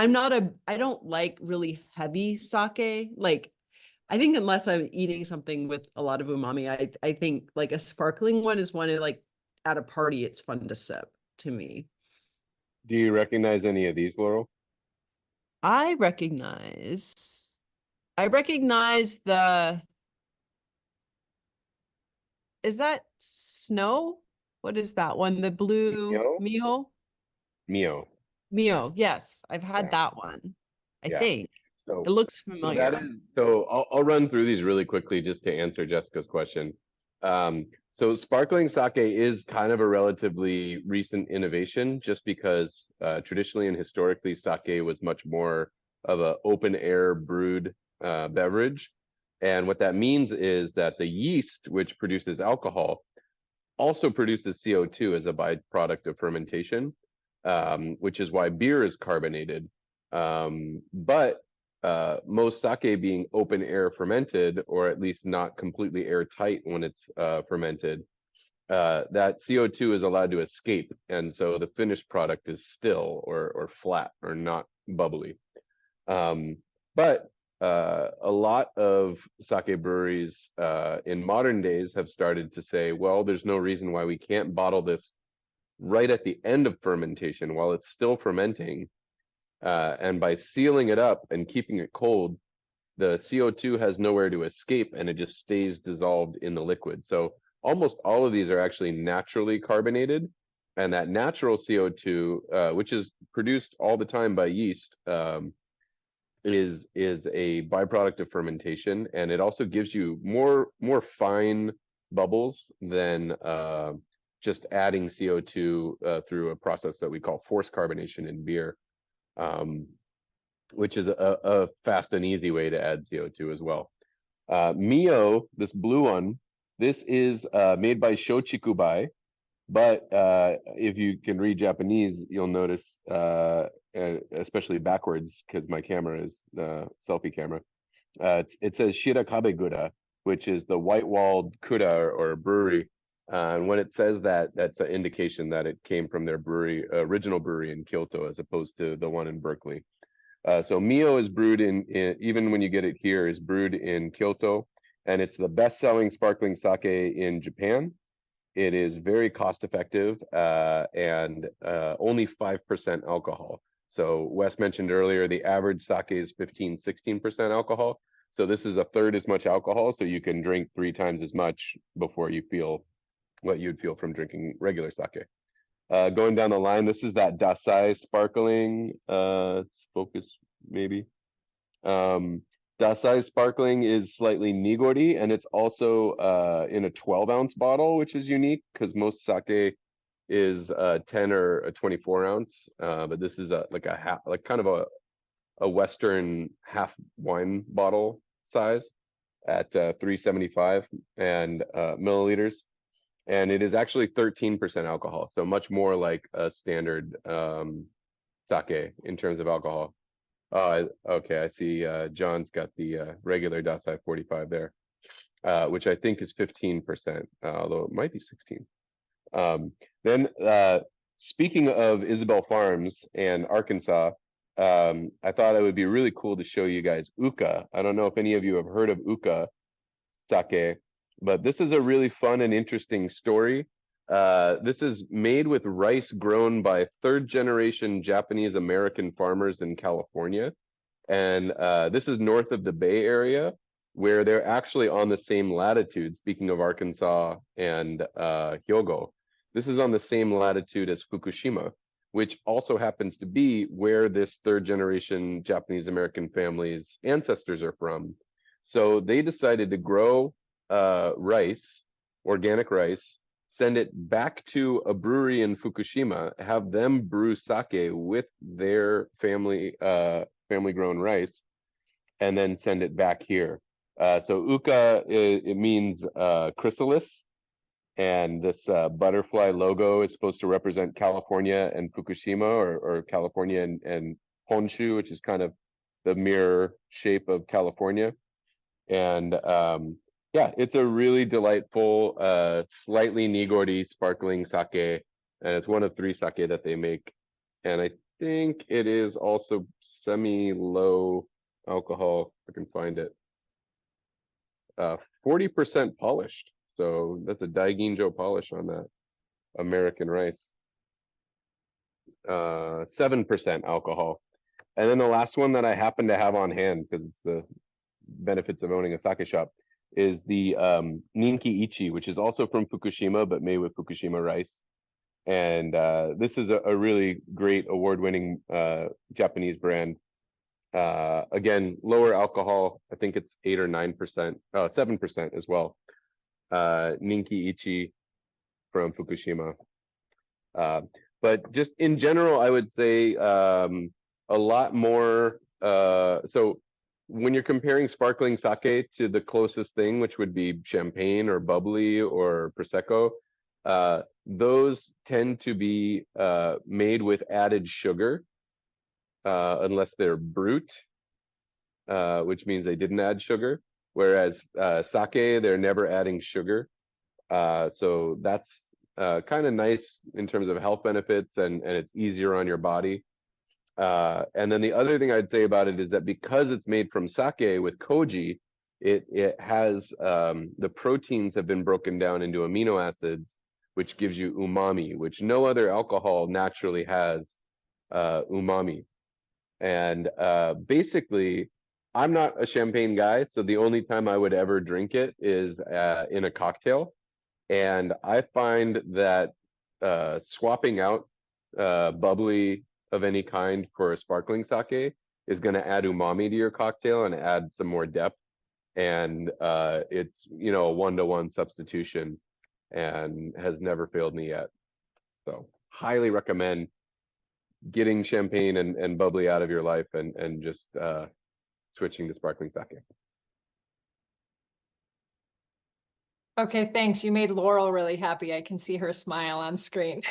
don't like really heavy sake. Like, I think unless I'm eating something with a lot of umami, I think like a sparkling one is one like at a party, it's fun to sip to me. Do you recognize any of these, Laurel? I recognize is that snow? What is that one? The blue Mio? Miho? Mio. Mio. Yes, I've had Yeah. that one. I Yeah. think So it looks So that familiar. is, so I'll run through these really quickly just to answer Jessica's question. So sparkling sake is kind of a relatively recent innovation just because traditionally and historically sake was much more of an open air brewed beverage. And what that means is that the yeast, which produces alcohol, also produces CO2 as a byproduct of fermentation, which is why beer is carbonated. But most sake being open air fermented, or at least not completely airtight when it's fermented, that CO2 is allowed to escape. And so the finished product is still or flat or not bubbly. But a lot of sake breweries in modern days have started to say, well, there's no reason why we can't bottle this right at the end of fermentation while it's still fermenting. And by sealing it up and keeping it cold, the CO2 has nowhere to escape and it just stays dissolved in the liquid. So almost all of these are actually naturally carbonated. And that natural CO2, which is produced all the time by yeast, is a byproduct of fermentation, and it also gives you more fine bubbles than just adding CO2 through a process that we call forced carbonation in beer, which is a fast and easy way to add CO2 as well. Mio, this blue one, this is made by Shochikubai, but if you can read Japanese, you'll notice, especially backwards, because my camera is the selfie camera, it says Shirakabegura, which is the white-walled kura or brewery. And when it says that, that's an indication that it came from their original brewery in Kyoto, as opposed to the one in Berkeley. So Mio is brewed even when you get it here, is brewed in Kyoto, and it's the best-selling sparkling sake in Japan. It is very cost effective and only 5% alcohol. So Wes mentioned earlier, the average sake is 15-16% alcohol. So this is a third as much alcohol. So you can drink 3 times as much before you feel what you'd feel from drinking regular sake. Going down the line, this is that Dasai sparkling. Let's focus maybe. Dasai sparkling is slightly nigori, and it's also in a 12-ounce bottle, which is unique because most sake is 10 or a 24-ounce. But this is like a half, like kind of a Western half wine bottle size at 375 and milliliters, and it is actually 13% alcohol, so much more like a standard sake in terms of alcohol. Okay, I see John's got the regular Dasai 45 there, which I think is 15%, although it might be 16. Then speaking of Isabel Farms and Arkansas, I thought it would be really cool to show you guys uka. I don't know if any of you have heard of uka sake, but this is a really fun and interesting story. This is made with rice grown by third-generation Japanese American farmers in California. And this is north of the Bay Area, where they're actually on the same latitude. Speaking of Arkansas and Hyogo, this is on the same latitude as Fukushima, which also happens to be where this third-generation Japanese American family's ancestors are from. So they decided to grow rice, organic rice, send it back to a brewery in Fukushima, have them brew sake with their family-grown rice, and then send it back here. So uka, it means chrysalis, and this butterfly logo is supposed to represent California and Fukushima, or California and Honshu, which is kind of the mirror shape of California. And Yeah, it's a really delightful, slightly nigori sparkling sake, and it's one of 3 sake that they make. And I think it is also semi-low alcohol, if I can find it. 40% polished. So that's a Daiginjo polish on that American rice. 7% alcohol. And then the last one that I happen to have on hand, because it's the benefits of owning a sake shop, is the Ninki Ichi, which is also from Fukushima, but made with Fukushima rice. And this is a really great award-winning Japanese brand. Again, lower alcohol. I think it's 8 or 9%, 7% as well. Ninki Ichi from Fukushima. But just in general, I would say a lot more. So when you're comparing sparkling sake to the closest thing, which would be champagne or bubbly or prosecco, those tend to be made with added sugar, unless they're brut, which means they didn't add sugar. Whereas sake, they're never adding sugar. So that's kind of nice in terms of health benefits, and it's easier on your body. And then the other thing I'd say about it is that because it's made from sake with koji, it has the proteins have been broken down into amino acids, which gives you umami, which no other alcohol naturally has umami. And basically, I'm not a champagne guy, so the only time I would ever drink it is in a cocktail. And I find that swapping out bubbly of any kind for a sparkling sake is going to add umami to your cocktail and add some more depth. And it's, you know, a 1-to-1 substitution and has never failed me yet. So highly recommend getting champagne and bubbly out of your life and just switching to sparkling sake. Okay, thanks. You made Laurel really happy. I can see her smile on screen.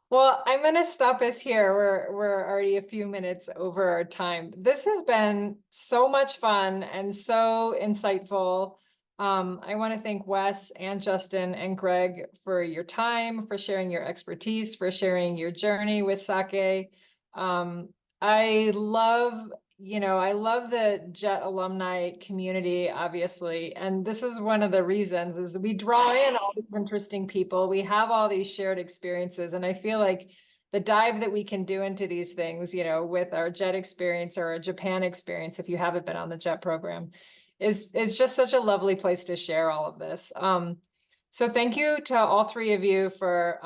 Well, I'm going to stop us here. We're already a few minutes over our time. This has been so much fun and so insightful. I want to thank Wes and Justin and Greg for your time, for sharing your expertise, for sharing your journey with sake. I love the JET alumni community, obviously, and this is one of the reasons is we draw in all these interesting people. We have all these shared experiences, and I feel like the dive that we can do into these things, you know, with our JET experience or a Japan experience, if you haven't been on the JET program, is just such a lovely place to share all of this. So thank you to all 3 of you for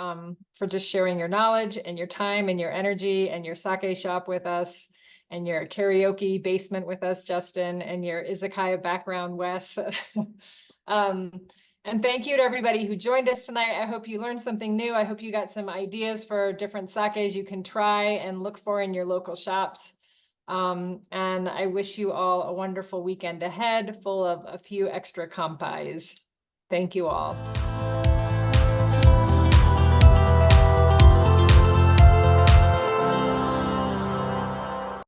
just sharing your knowledge and your time and your energy and your sake shop with us, and your karaoke basement with us, Justin, and your izakaya background, Wes. And thank you to everybody who joined us tonight. I hope you learned something new. I hope you got some ideas for different sakes you can try and look for in your local shops. And I wish you all a wonderful weekend ahead, full of a few extra kanpais. Thank you all.